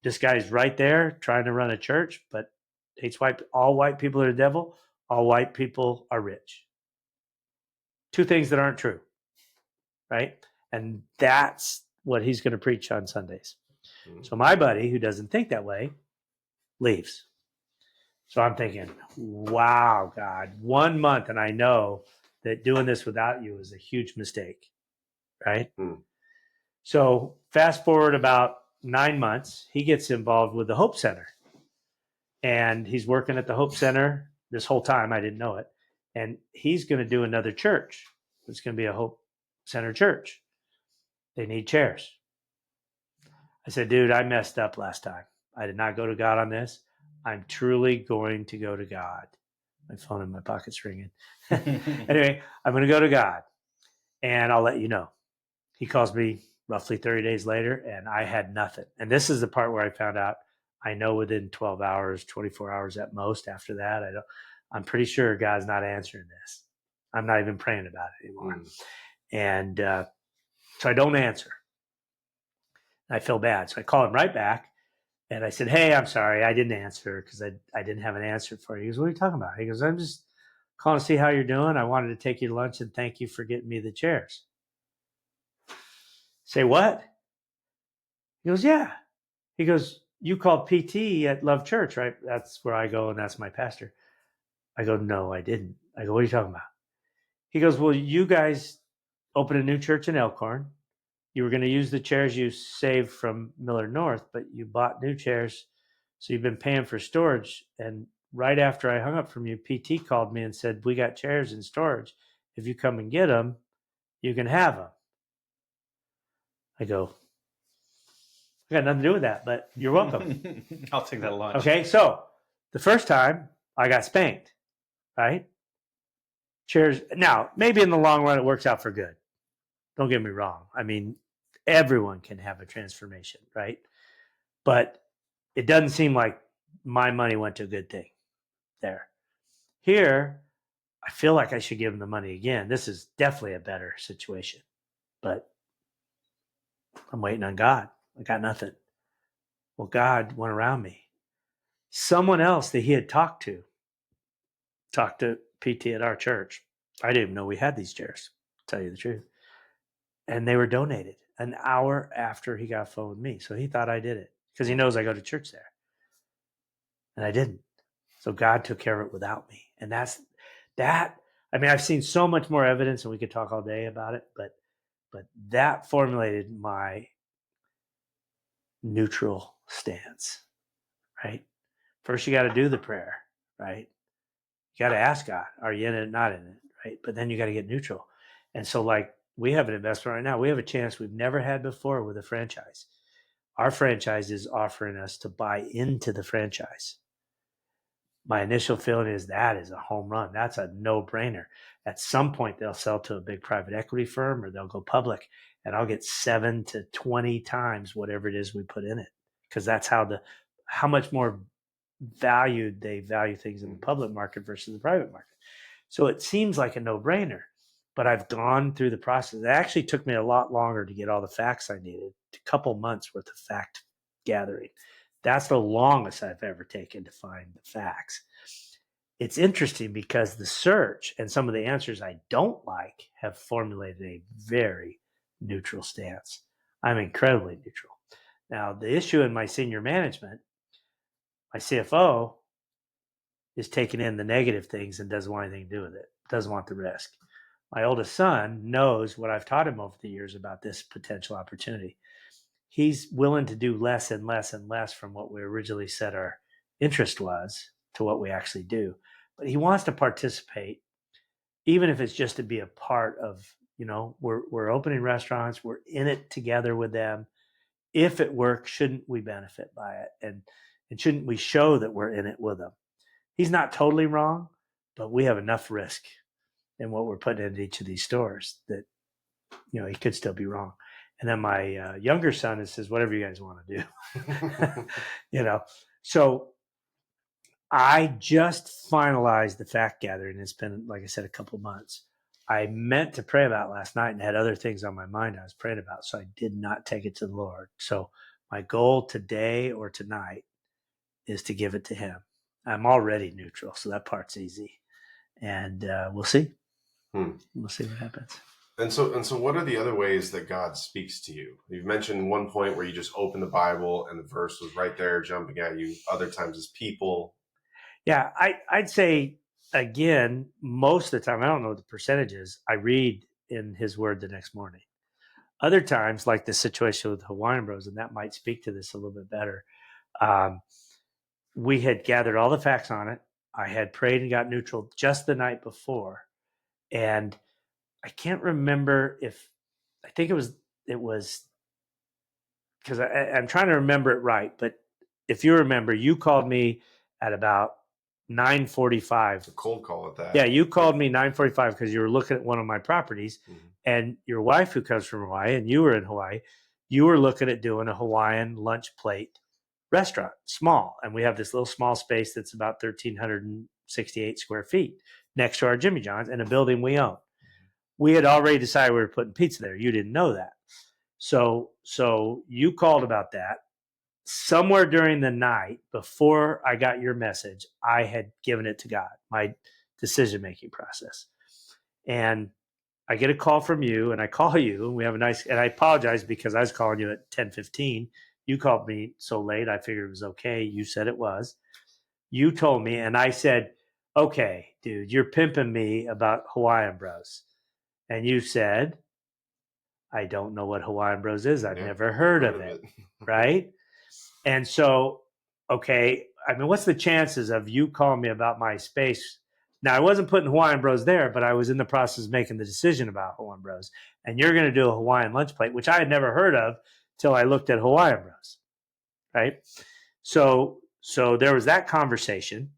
This guy's right there trying to run a church, but hates white. All white people are the devil. All white people are rich. Two things that aren't true, right? And that's what he's going to preach on Sundays. So my buddy, who doesn't think that way, leaves. So I'm thinking, wow, God, 1 month, and I know that doing this without you is a huge mistake, right? So fast forward about 9 months, he gets involved with the Hope Center. And he's working at the Hope Center this whole time. I didn't know it. And he's going to do another church. It's going to be a Hope Center church. They need chairs. I said, dude, I messed up last time. I did not go to God on this. I'm truly going to go to God. My phone in my pocket's ringing. Anyway, I'm going to go to God, and I'll let you know. He calls me roughly 30 days later, and I had nothing. And this is the part where I found out I know within 12 hours, 24 hours at most after that. I'm pretty sure God's not answering this. I'm not even praying about it anymore. And so I don't answer. I feel bad. So I call him right back. And I said, hey, I'm sorry. I didn't answer because I didn't have an answer for you. He goes, what are you talking about? He goes, I'm just calling to see how you're doing. I wanted to take you to lunch and thank you for getting me the chairs. Say what? He goes, yeah. He goes, you called PT at Love Church, right? That's where I go, and that's my pastor. I go, no, I didn't. I go, what are you talking about? He goes, well, you guys opened a new church in Elkhorn. You were going to use the chairs you saved from Miller North, but you bought new chairs. So you've been paying for storage. And right after I hung up from you, PT called me and said, we got chairs in storage. If you come and get them, you can have them. I go, I got nothing to do with that, but you're welcome. I'll take that lunch. Okay, so the first time I got spanked, right? Chairs. Now, maybe in the long run, it works out for good. Don't get me wrong. I mean, everyone can have a transformation, right? But it doesn't seem like my money went to a good thing there. Here, I feel like I should give them the money again. This is definitely a better situation, but I'm waiting on God. I got nothing. Well, God went around me. Someone else that he had talked to PT at our church. I didn't even know we had these chairs, to tell you the truth. And they were donated an hour after he got a phone with me. So he thought I did it because he knows I go to church there. And I didn't. So God took care of it without me. And that's that. I mean, I've seen so much more evidence, and we could talk all day about it, but that formulated my neutral stance, right? First, you got to do the prayer, right? You got to ask God, are you in it, not in it, right? But then you got to get neutral. And so, like, we have an investment right now. We have a chance we've never had before with a franchise. Our franchise is offering us to buy into the franchise. My initial feeling is that is a home run. That's a no-brainer. At some point, they'll sell to a big private equity firm or they'll go public, and I'll get 7 to 20 times whatever it is we put in it, because that's how much more valued they value things in the public market versus the private market. So it seems like a no-brainer, but I've gone through the process. It actually took me a lot longer to get all the facts I needed, a couple months worth of fact gathering. That's the longest I've ever taken to find the facts. It's interesting because the search and some of the answers I don't like have formulated a very neutral stance. I'm incredibly neutral. Now, the issue in my senior management, my CFO is taking in the negative things and doesn't want anything to do with it, doesn't want the risk. My oldest son knows what I've taught him over the years about this potential opportunity. He's willing to do less and less and less from what we originally said our interest was to what we actually do. But he wants to participate, even if it's just to be a part of, we're opening restaurants, we're in it together with them. If it works, shouldn't we benefit by it? And shouldn't we show that we're in it with them? He's not totally wrong, but we have enough risk in what we're putting into each of these stores that, he could still be wrong. And then my younger son says, whatever you guys want to do, So I just finalized the fact gathering. It's been, like I said, a couple months. I meant to pray about last night and had other things on my mind I was praying about. So I did not take it to the Lord. So my goal today or tonight is to give it to him. I'm already neutral, so that part's easy. And we'll see. We'll see what happens. And so what are the other ways that God speaks to you? You've mentioned one point where you just open the Bible and the verse was right there jumping at you. Other times as people. Yeah, I'd say, again, most of the time, I don't know the percentages, I read in his word the next morning. Other times, like the situation with Hawaiian Bros, and that might speak to this a little bit better, we had gathered all the facts on it. I had prayed and got neutral just the night before. And I can't remember I think it was because I'm trying to remember it right. But if you remember, you called me at about 9:45. It's a cold call at that. Yeah, you called me 9:45 because you were looking at one of my properties. Mm-hmm. And your wife, who comes from Hawaii, and you were in Hawaii, you were looking at doing a Hawaiian lunch plate restaurant, small. And we have this little small space that's about 1,368 square feet next to our Jimmy John's in a building we own. We had already decided we were putting pizza there. You didn't know that. So you called about that. Somewhere during the night before I got your message, I had given it to God, my decision-making process. And I get a call from you, and I call you, and we have and I apologize because I was calling you at 10:15. You called me so late, I figured it was okay. You said it was. You told me, and I said, okay, dude, you're pimping me about Hawaiian Bros. And you said, I don't know what Hawaiian Bros is. I've never heard of it. Right? And so, okay, I mean, what's the chances of you calling me about my space? Now, I wasn't putting Hawaiian Bros there, but I was in the process of making the decision about Hawaiian Bros. And you're going to do a Hawaiian lunch plate, which I had never heard of till I looked at Hawaiian Bros. Right? So there was that conversation.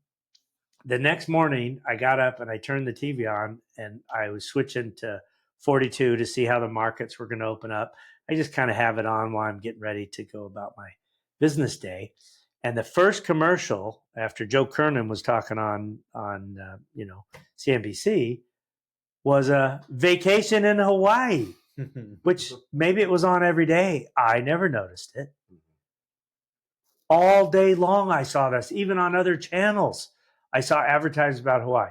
The next morning, I got up and I turned the TV on, and I was switching to 42 to see how the markets were going to open up. I just kind of have it on while I'm getting ready to go about my business day. And the first commercial after Joe Kernan was talking on CNBC was a vacation in Hawaii, which maybe it was on every day. I never noticed it. All day long, I saw this, even on other channels. I saw advertisements about Hawaii.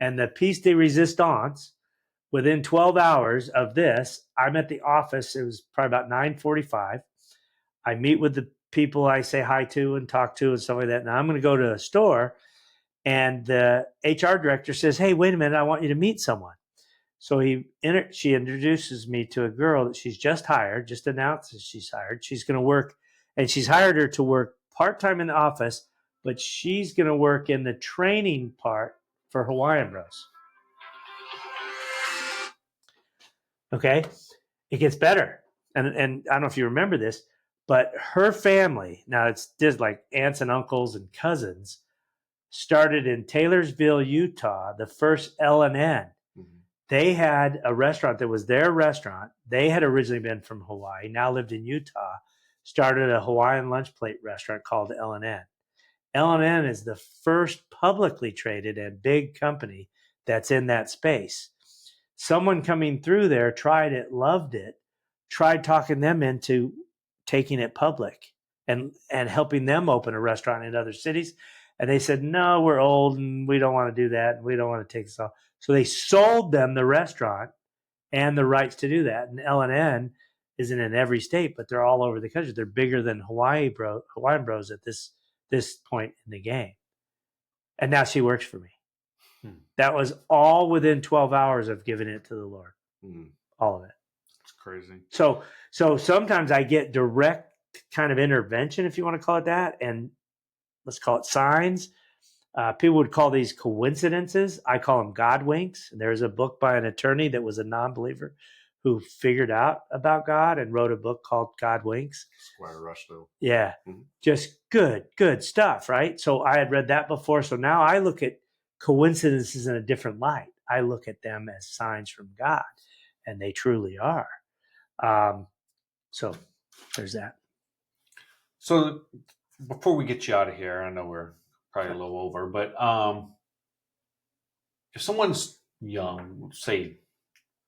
And the piece de resistance, within 12 hours of this, I'm at the office. It was probably about 9:45. I meet with the people I say hi to and talk to and stuff like that. Now I'm going to go to a store, and the HR director says, hey, wait a minute, I want you to meet someone. So she introduces me to a girl that she's just hired, just announced that she's hired. She's going to work, and she's hired her to work part-time in the office, but she's going to work in the training part for Hawaiian Bros. Okay? It gets better. And I don't know if you remember this, but her family, now it's just like aunts and uncles and cousins, started in Taylorsville, Utah, the first L&N. Mm-hmm. They had a restaurant that was their restaurant. They had originally been from Hawaii, now lived in Utah, started a Hawaiian lunch plate restaurant called L&N. L&N is the first publicly traded and big company that's in that space. Someone coming through there tried it, loved it, tried talking them into taking it public and helping them open a restaurant in other cities. And they said, no, we're old and we don't want to do that. And we don't want to take this off. So they sold them the restaurant and the rights to do that. And L&N isn't in every state, but they're all over the country. They're bigger than Hawaiian Bros at this point in the game. And now she works for me. That was all within 12 hours of giving it to the Lord. All of it. It's crazy. So sometimes I get direct kind of intervention, if you want to call it that, and let's call it signs. People would call these coincidences. I call them God winks. There's a book by an attorney that was a non-believer who figured out about God and wrote a book called God Winks. Squire Rushville. Yeah. Mm-hmm. Just good stuff, right? So I had read that before. So now I look at coincidences in a different light. I look at them as signs from God, and they truly are. So there's that. So before we get you out of here, I know we're probably a little over, but if someone's young, say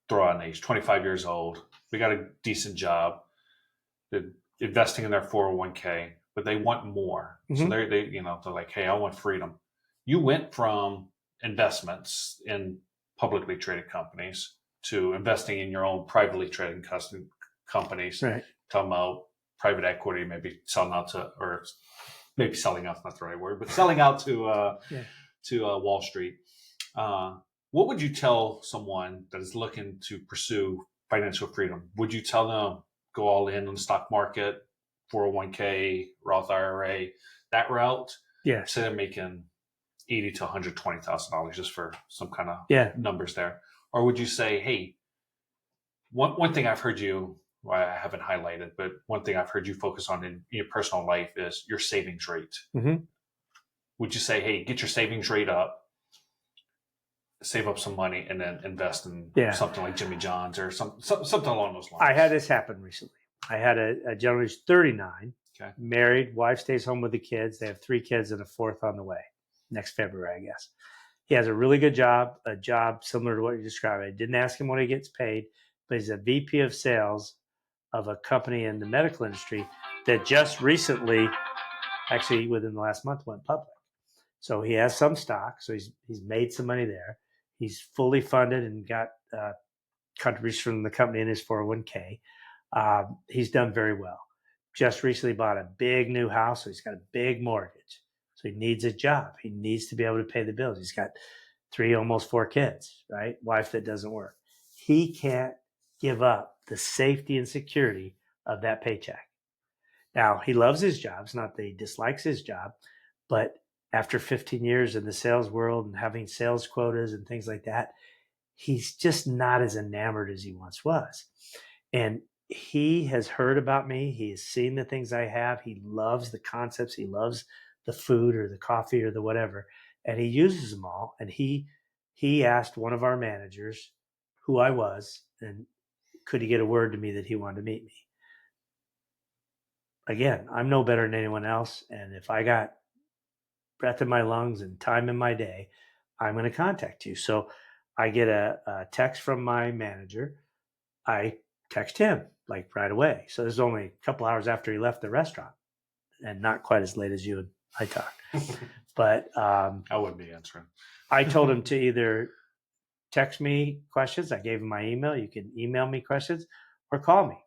throw out an age, 25 years old, they got a decent job, they're investing in their 401k, but they want more. So they're like, hey, I want freedom. You went from investments in publicly traded companies to investing in your own privately traded companies. Right. Talking about private equity, maybe selling out to, or maybe selling out's not the right word, but selling out to Wall Street. What would you tell someone that is looking to pursue financial freedom? Would you tell them go all in on the stock market, 401k, Roth IRA, that route? Yeah. Instead of making $80,000 to $120,000 just for some kind of numbers there, or would you say, hey, one thing I've heard you, well, I haven't highlighted, but one thing I've heard you focus on in your personal life is your savings rate. Would you say, hey, get your savings rate up, save up some money, and then invest in something like Jimmy John's or something along those lines? I had this happen recently. I had a gentleman who's 39, married, wife stays home with the kids. They have 3 kids and a 4th on the way next February, I guess. He has a really good job, a job similar to what you described. I didn't ask him what he gets paid, but he's a VP of sales of a company in the medical industry that just recently, actually within the last month, went public. So he has some stock. So he's made some money there. He's fully funded and got contributions from the company in his 401k. He's done very well. Just recently bought a big new house. So he's got a big mortgage. So he needs a job. He needs to be able to pay the bills. He's got 3, almost 4 kids, right? Wife that doesn't work. He can't give up the safety and security of that paycheck. Now, he loves his job. It's not that he dislikes his job, but after 15 years in the sales world and having sales quotas and things like that, he's just not as enamored as he once was. And he has heard about me. He has seen the things I have. He loves the concepts. He loves the food or the coffee or the whatever. And he uses them all. And he asked one of our managers who I was and could he get a word to me that he wanted to meet me. Again, I'm no better than anyone else. And if I got breath in my lungs and time in my day, I'm going to contact you. So I get a text from my manager. I text him like right away. So this is only a couple hours after he left the restaurant and not quite as late as you and I talked. But I wouldn't be answering. I told him to either text me questions. I gave him my email. You can email me questions or call me.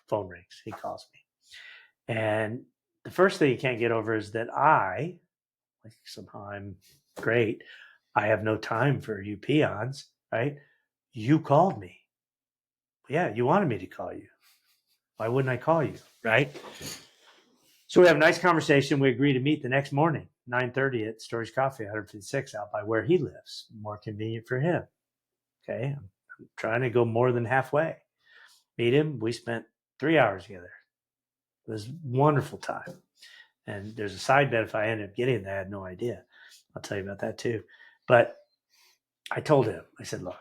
Phone rings. He calls me. And the first thing you can't get over is that somehow I'm great. I have no time for you peons, right? You called me. Yeah, you wanted me to call you. Why wouldn't I call you, right? So we have a nice conversation. We agree to meet the next morning, 9:30 at Storage Coffee, 156 out by where he lives. More convenient for him. Okay, I'm trying to go more than halfway. Meet him. We spent 3 hours together. It was a wonderful time. And there's a side bet if I end up getting that, I had no idea. I'll tell you about that too. But I told him, I said, look,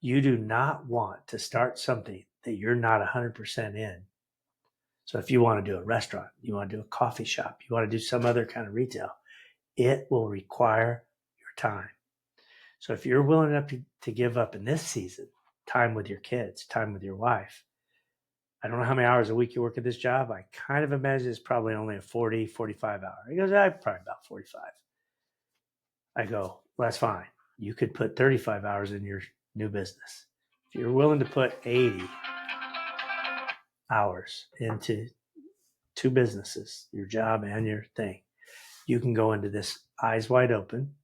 you do not want to start something that you're not 100% in. So if you want to do a restaurant, you want to do a coffee shop, you want to do some other kind of retail, it will require your time. So if you're willing enough to give up in this season, time with your kids, time with your wife, I don't know how many hours a week you work at this job. I kind of imagine it's probably only a 40, 45 hour. He goes, probably about 45. I go, well, that's fine. You could put 35 hours in your new business. If you're willing to put 80 hours into 2 businesses, your job and your thing, you can go into this eyes wide open,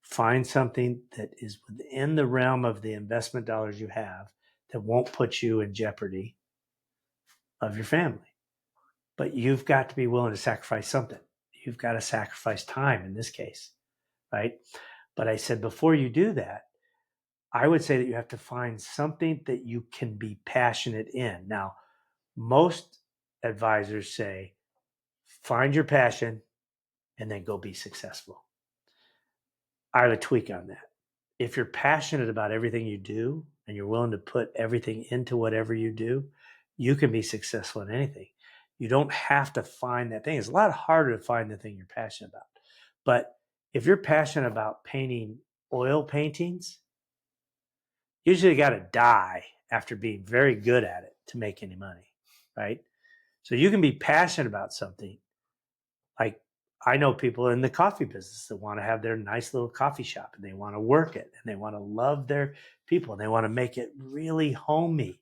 find something that is within the realm of the investment dollars you have that won't put you in jeopardy of your family. But you've got to be willing to sacrifice something. You've got to sacrifice time in this case, right? But I said, before you do that, I would say that you have to find something that you can be passionate in. Now, most advisors say, find your passion and then go be successful. I have a tweak on that. If you're passionate about everything you do and you're willing to put everything into whatever you do, you can be successful in anything. You don't have to find that thing. It's a lot harder to find the thing you're passionate about. But if you're passionate about painting oil paintings, usually you got to die after being very good at it to make any money, right? So you can be passionate about something. Like, I know people in the coffee business that want to have their nice little coffee shop, and they want to work it, and they want to love their people, and they want to make it really homey.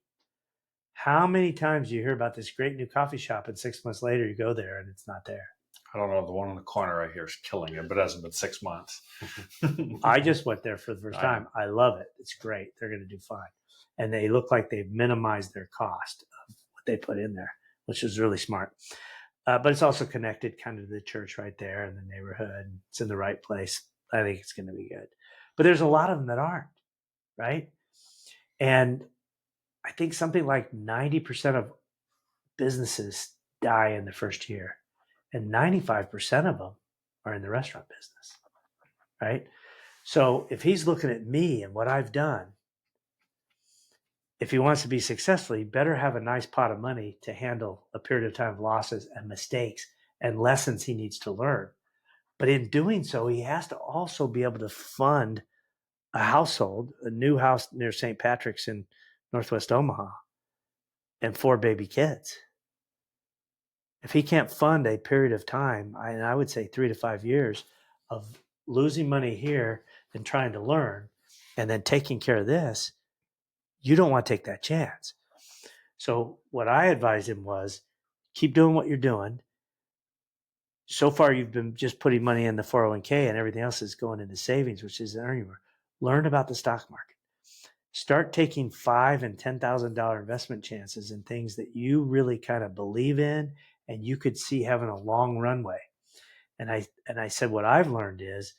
How many times do you hear about this great new coffee shop, and 6 months later you go there and it's not there? I don't know. The one in the corner right here is killing it, but it hasn't been 6 months. I just went there for the first time. I love it. It's great. They're going to do fine. And they look like they've minimized their cost of what they put in there, which is really smart. But it's also connected kind of to the church right there in the neighborhood. It's in the right place. I think it's going to be good. But there's a lot of them that aren't, right? And I think something like 90% of businesses die in the first year, and 95% of them are in the restaurant business, right? So if he's looking at me and what I've done, if he wants to be successful, he better have a nice pot of money to handle a period of time of losses and mistakes and lessons he needs to learn. But in doing so, he has to also be able to fund a household, a new house near St. Patrick's in Northwest Omaha, and 4 baby kids. If he can't fund a period of time, I would say 3 to 5 years of losing money here and trying to learn and then taking care of this, you don't want to take that chance. So what I advised him was, keep doing what you're doing. So far, you've been just putting money in the 401k and everything else is going into savings, which isn't earning more. Learn about the stock market. Start taking $5,000 and $10,000 investment chances in things that you really kind of believe in and you could see having a long runway. And I said, what I've learned is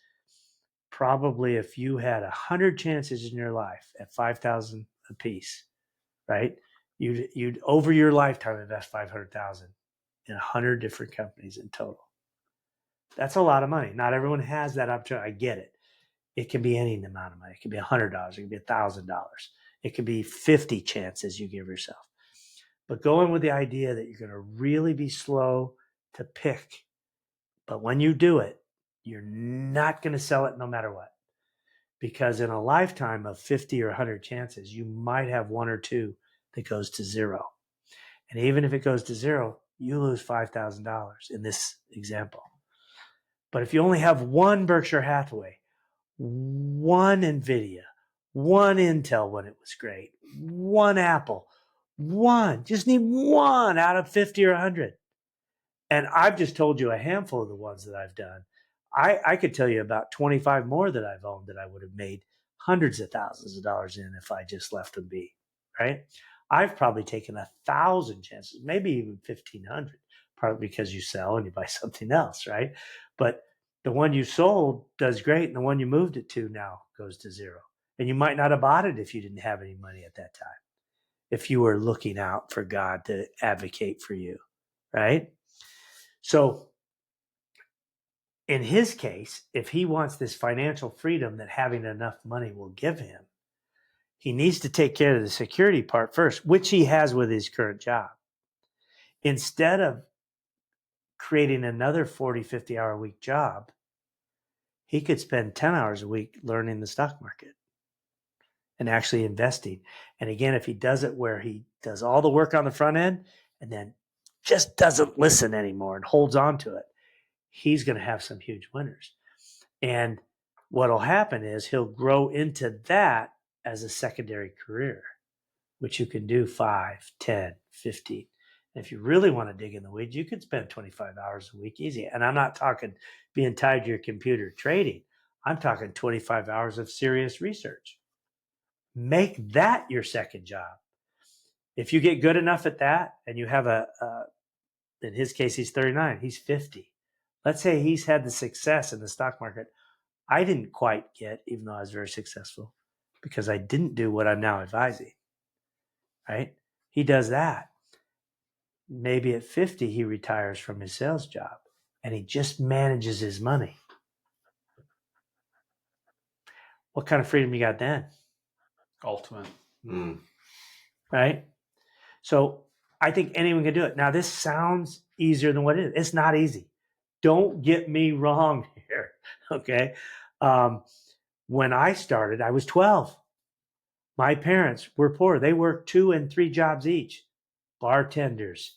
probably if you had 100 chances in your life at 5,000 a piece, right? You'd over your lifetime invest 500,000 in 100 different companies in total. That's a lot of money. Not everyone has that opportunity. I get it. It can be any amount of money. It can be $100. It can be $1,000. It can be 50 chances you give yourself. But go in with the idea that you're going to really be slow to pick. But when you do it, you're not going to sell it no matter what. Because in a lifetime of 50 or 100 chances, you might have 1 or 2 that goes to zero. And even if it goes to zero, you lose $5,000 in this example. But if you only have one Berkshire Hathaway, one NVIDIA, one Intel when it was great, one Apple, just need one out of 50 or 100. And I've just told you a handful of the ones that I've done. I could tell you about 25 more that I've owned that I would have made hundreds of thousands of dollars in if I just left them be, right? I've probably taken 1,000 chances, maybe even 1,500, partly because you sell and you buy something else, right? But the one you sold does great, and the one you moved it to now goes to zero. And you might not have bought it if you didn't have any money at that time, if you were looking out for God to advocate for you, right? So in his case, if he wants this financial freedom that having enough money will give him, he needs to take care of the security part first, which he has with his current job. Instead of creating another 40, 50-hour a week job, he could spend 10 hours a week learning the stock market and actually investing. And again, if he does it where he does all the work on the front end and then just doesn't listen anymore and holds on to it, he's going to have some huge winners. And what'll happen is he'll grow into that as a secondary career, which you can do 5, 10, 15. And if you really want to dig in the weeds, you could spend 25 hours a week easy. And I'm not talking being tied to your computer trading. I'm talking 25 hours of serious research. Make that your second job. If you get good enough at that and you have in his case, he's 39, he's 50. Let's say he's had the success in the stock market I didn't quite get, even though I was very successful, because I didn't do what I'm now advising, right? He does that. Maybe at 50, he retires from his sales job and he just manages his money. What kind of freedom you got then? Ultimate. Right? So I think anyone can do it. Now, this sounds easier than what it is. It's not easy. Don't get me wrong here. Okay. When I started, I was 12. My parents were poor. They worked 2 and 3 jobs each. Bartenders,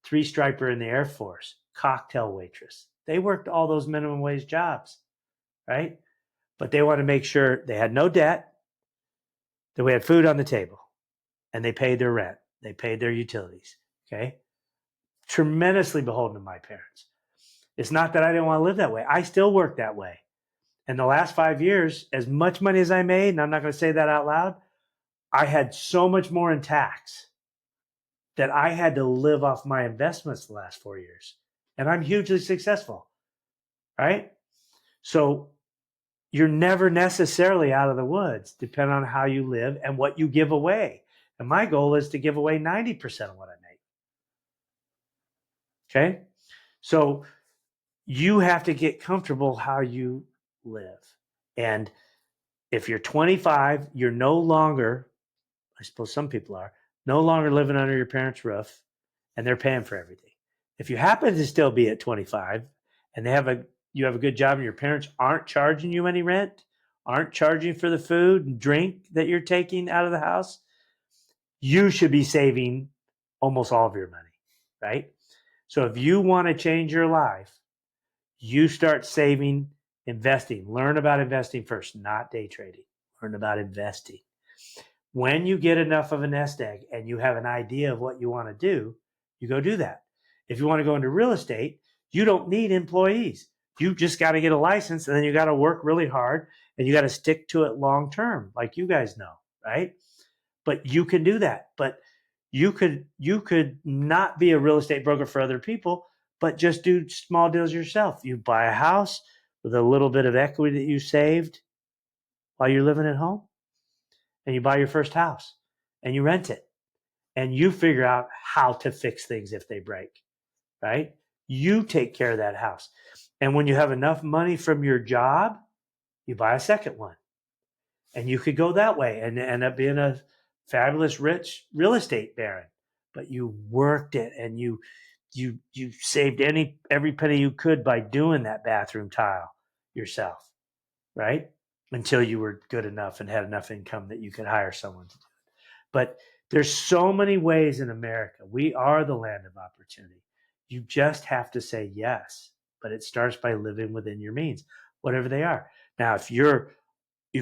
3-striper in the Air Force, cocktail waitress. They worked all those minimum wage jobs, right? But they wanted to make sure they had no debt, that we had food on the table, and they paid their rent. They paid their utilities, okay? Tremendously beholden to my parents. It's not that I didn't want to live that way. I still work that way. And the last 5 years, as much money as I made, and I'm not going to say that out loud, I had so much more in tax that I had to live off my investments the last 4 years. And I'm hugely successful, right? So you're never necessarily out of the woods, depending on how you live and what you give away. And my goal is to give away 90% of what I make. Okay? So you have to get comfortable how you live. And if you're 25, you're no longer, I suppose some people are, no longer living under your parents' roof and they're paying for everything. If you happen to still be at 25 and you have a good job and your parents aren't charging you any rent, aren't charging for the food and drink that you're taking out of the house, you should be saving almost all of your money, right? So if you want to change your life, you start saving, investing. Learn about investing first, not day trading. Learn about investing. When you get enough of a nest egg and you have an idea of what you want to do, you go do that. If you want to go into real estate, you don't need employees. You just got to get a license, and then you got to work really hard and you got to stick to it long term, like you guys know, right? But you can do that. But you could not be a real estate broker for other people, but just do small deals yourself. You buy a house with a little bit of equity that you saved while you're living at home, and you buy your first house and you rent it, and you figure out how to fix things if they break, right? You take care of that house. And when you have enough money from your job, you buy a second one. And you could go that way and end up being a fabulous, rich real estate baron. But you worked it, and you saved every penny you could by doing that bathroom tile yourself, right? Until you were good enough and had enough income that you could hire someone to do it. But there's so many ways in America. We are the land of opportunity. You just have to say yes. But it starts by living within your means, whatever they are. Now, if you've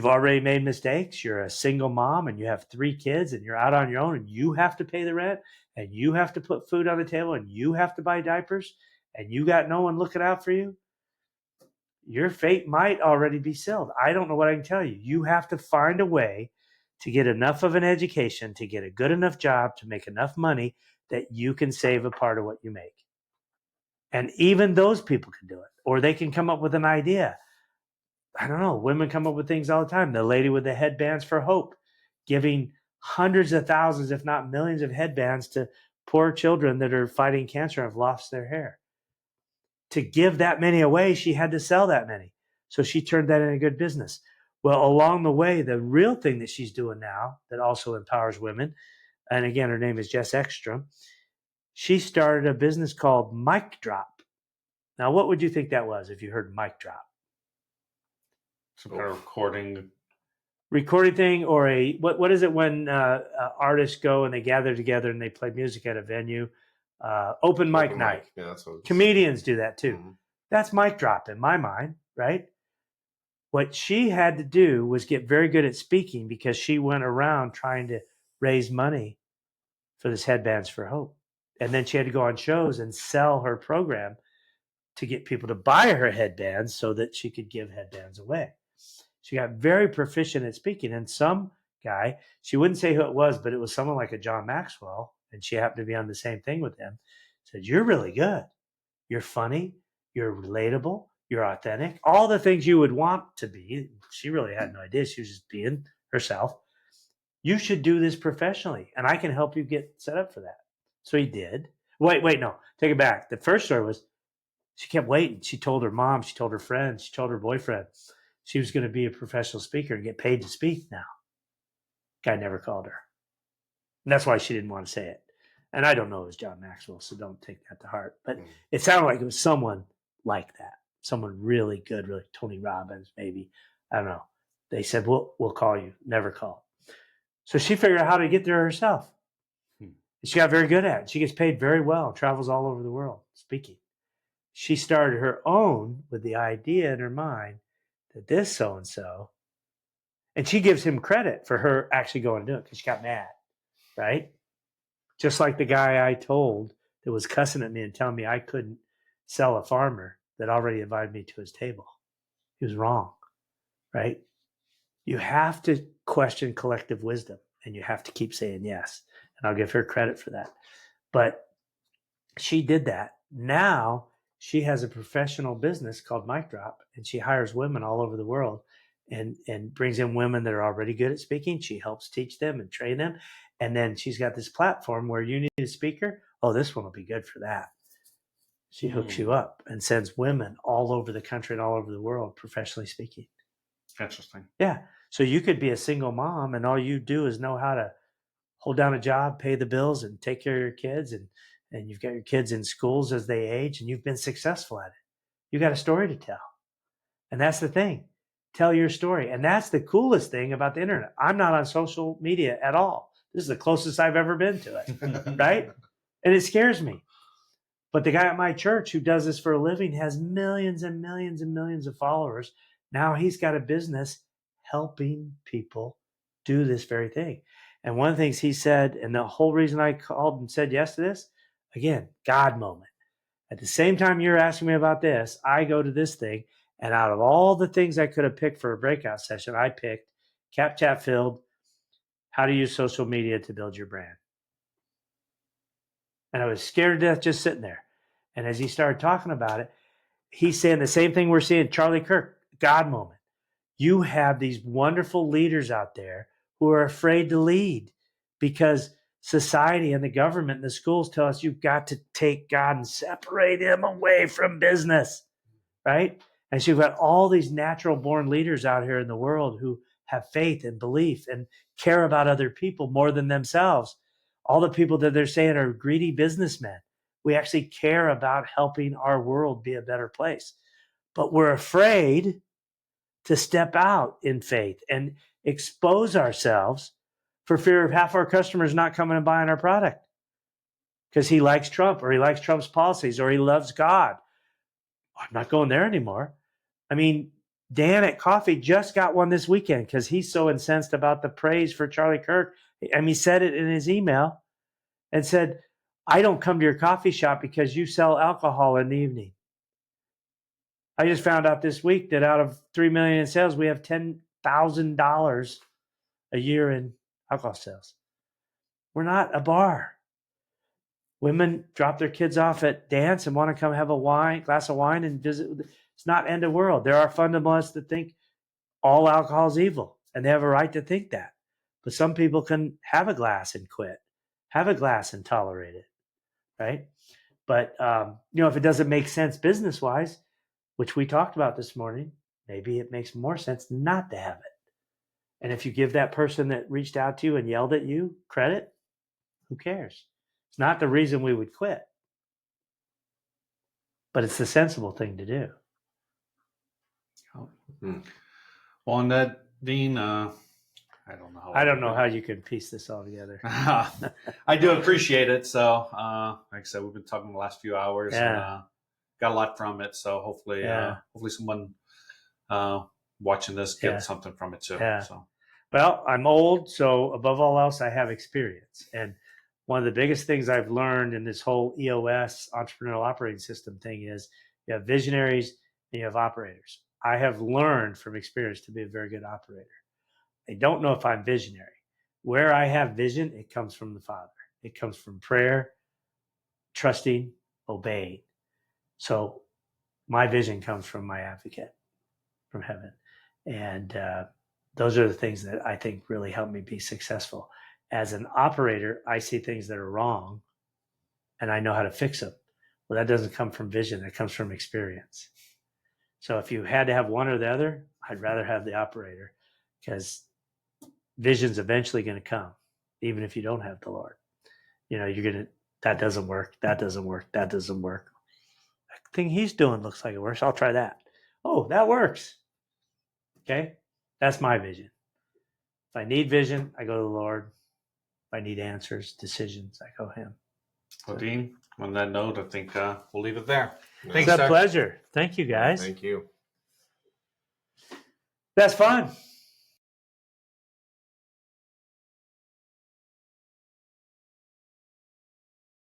already made mistakes, you're a single mom and you have 3 kids and you're out on your own and you have to pay the rent and you have to put food on the table and you have to buy diapers and you got no one looking out for you, your fate might already be sealed. I don't know what I can tell you. You have to find a way to get enough of an education, to get a good enough job, to make enough money that you can save a part of what you make. And even those people can do it, or they can come up with an idea. I don't know. Women come up with things all the time. The lady with the headbands for hope, giving hundreds of thousands, if not millions of headbands to poor children that are fighting cancer and have lost their hair. To give that many away, she had to sell that many. So she turned that into good business. Well, along the way, the real thing that she's doing now that also empowers women, and again, her name is Jess Ekstrom, she started a business called Mic Drop. Now, what would you think that was if you heard Mic Drop? Some kind of recording thing, or what is it when artists go and they gather together and they play music at a venue? Open mic night. Yeah, that's what comedians do that too. Mm-hmm. That's mic drop in my mind, right? What she had to do was get very good at speaking, because she went around trying to raise money for this Headbands for Hope. And then she had to go on shows and sell her program to get people to buy her headbands so that she could give headbands away. She got very proficient at speaking. And some guy, she wouldn't say who it was, but it was someone like a John Maxwell, and she happened to be on the same thing with him, said, "You're really good. You're funny. You're relatable. You're authentic. All the things you would want to be." She really had no idea. She was just being herself. "You should do this professionally, and I can help you get set up for that." So he did. Wait, no, take it back. The first story was she kept waiting. She told her mom, she told her friends, she told her boyfriend. she was going to be a professional speaker and get paid to speak now. Guy never called her. And that's why she didn't want to say it. And I don't know it was John Maxwell, so don't take that to heart. But it sounded like it was someone like that. Someone really good, really Tony Robbins, maybe. I don't know. They said, we'll call you. Never called. So she figured out how to get there herself. She got very good at it. She gets paid very well, travels all over the world speaking. She started her own with the idea in her mind that this so-and-so, and she gives him credit for her actually going to do it because she got mad, right? Just like the guy I told that was cussing at me and telling me I couldn't sell a farmer that already invited me to his table. He was wrong, right? You have to question collective wisdom and you have to keep saying yes. And I'll give her credit for that. But she did that. Now she has a professional business called Mic Drop, and she hires women all over the world and brings in women that are already good at speaking. She helps teach them and train them. And then she's got this platform where you need a speaker. Oh, this one will be good for that. She hooks you up and sends women all over the country and all over the world professionally speaking. Interesting. Yeah. So you could be a single mom and all you do is know how to hold down a job, pay the bills, and take care of your kids. And you've got your kids in schools as they age, and you've been successful at it. You got a story to tell. And that's the thing. Tell your story. And that's the coolest thing about the internet. I'm not on social media at all. This is the closest I've ever been to it, right? And it scares me. But the guy at my church who does this for a living has millions and millions and millions of followers. Now he's got a business helping people do this very thing. And one of the things he said, and the whole reason I called and said yes to this, again, God moment. At the same time you're asking me about this, I go to this thing, and out of all the things I could have picked for a breakout session, I picked Cap Chatfield, how to use social media to build your brand. And I was scared to death just sitting there. And as he started talking about it, he's saying the same thing we're seeing Charlie Kirk, God moment. You have these wonderful leaders out there who are afraid to lead because society and the government and the schools tell us you've got to take God and separate him away from business, right? And so you've got all these natural born leaders out here in the world who have faith and belief and care about other people more than themselves. All the people that they're saying are greedy businessmen. We actually care about helping our world be a better place. But we're afraid to step out in faith and expose ourselves for fear of half our customers not coming and buying our product because he likes Trump or he likes Trump's policies or he loves God. I'm not going there anymore. I mean, Dan at Coffee just got one this weekend because he's so incensed about the praise for Charlie Kirk. I mean, he said it in his email and said, I don't come to your coffee shop because you sell alcohol in the evening. I just found out this week that out of 3 million in sales, we have $10,000 a year in alcohol sales. We're not a bar. Women drop their kids off at dance and want to come have a glass of wine and visit. It's not end of world. There are fundamentalists that think all alcohol is evil, and they have a right to think that. But some people can have a glass and quit, have a glass and tolerate it, right? But if it doesn't make sense business-wise, which we talked about this morning, maybe it makes more sense not to have it. And if you give that person that reached out to you and yelled at you credit, who cares? It's not the reason we would quit, but it's the sensible thing to do. Well, on that, Dean, I don't know how you can piece this all together. I do appreciate it. So, like I said, we've been talking the last few hours. Yeah. And, got a lot from it. So hopefully someone watching this gets something from it too. Yeah. So. Well, I'm old, so above all else, I have experience. And one of the biggest things I've learned in this whole EOS entrepreneurial operating system thing is you have visionaries and you have operators. I have learned from experience to be a very good operator. I don't know if I'm visionary. Where I have vision, it comes from the Father. It comes from prayer, trusting, obeying. So my vision comes from my advocate from heaven. And those are the things that I think really help me be successful. As an operator, I see things that are wrong and I know how to fix them. Well, that doesn't come from vision. It comes from experience. So if you had to have one or the other, I'd rather have the operator, because vision's eventually going to come, even if you don't have the Lord. That doesn't work. That doesn't work. That doesn't work. The thing he's doing looks like it works. I'll try that. Oh, that works. Okay. That's my vision. If I need vision, I go to the Lord. If I need answers, decisions, I go him. Well, Dean, on that note, I think we'll leave it there. Yeah. Thanks, It's a sir. pleasure. Thank you, guys. Thank you. That's fun.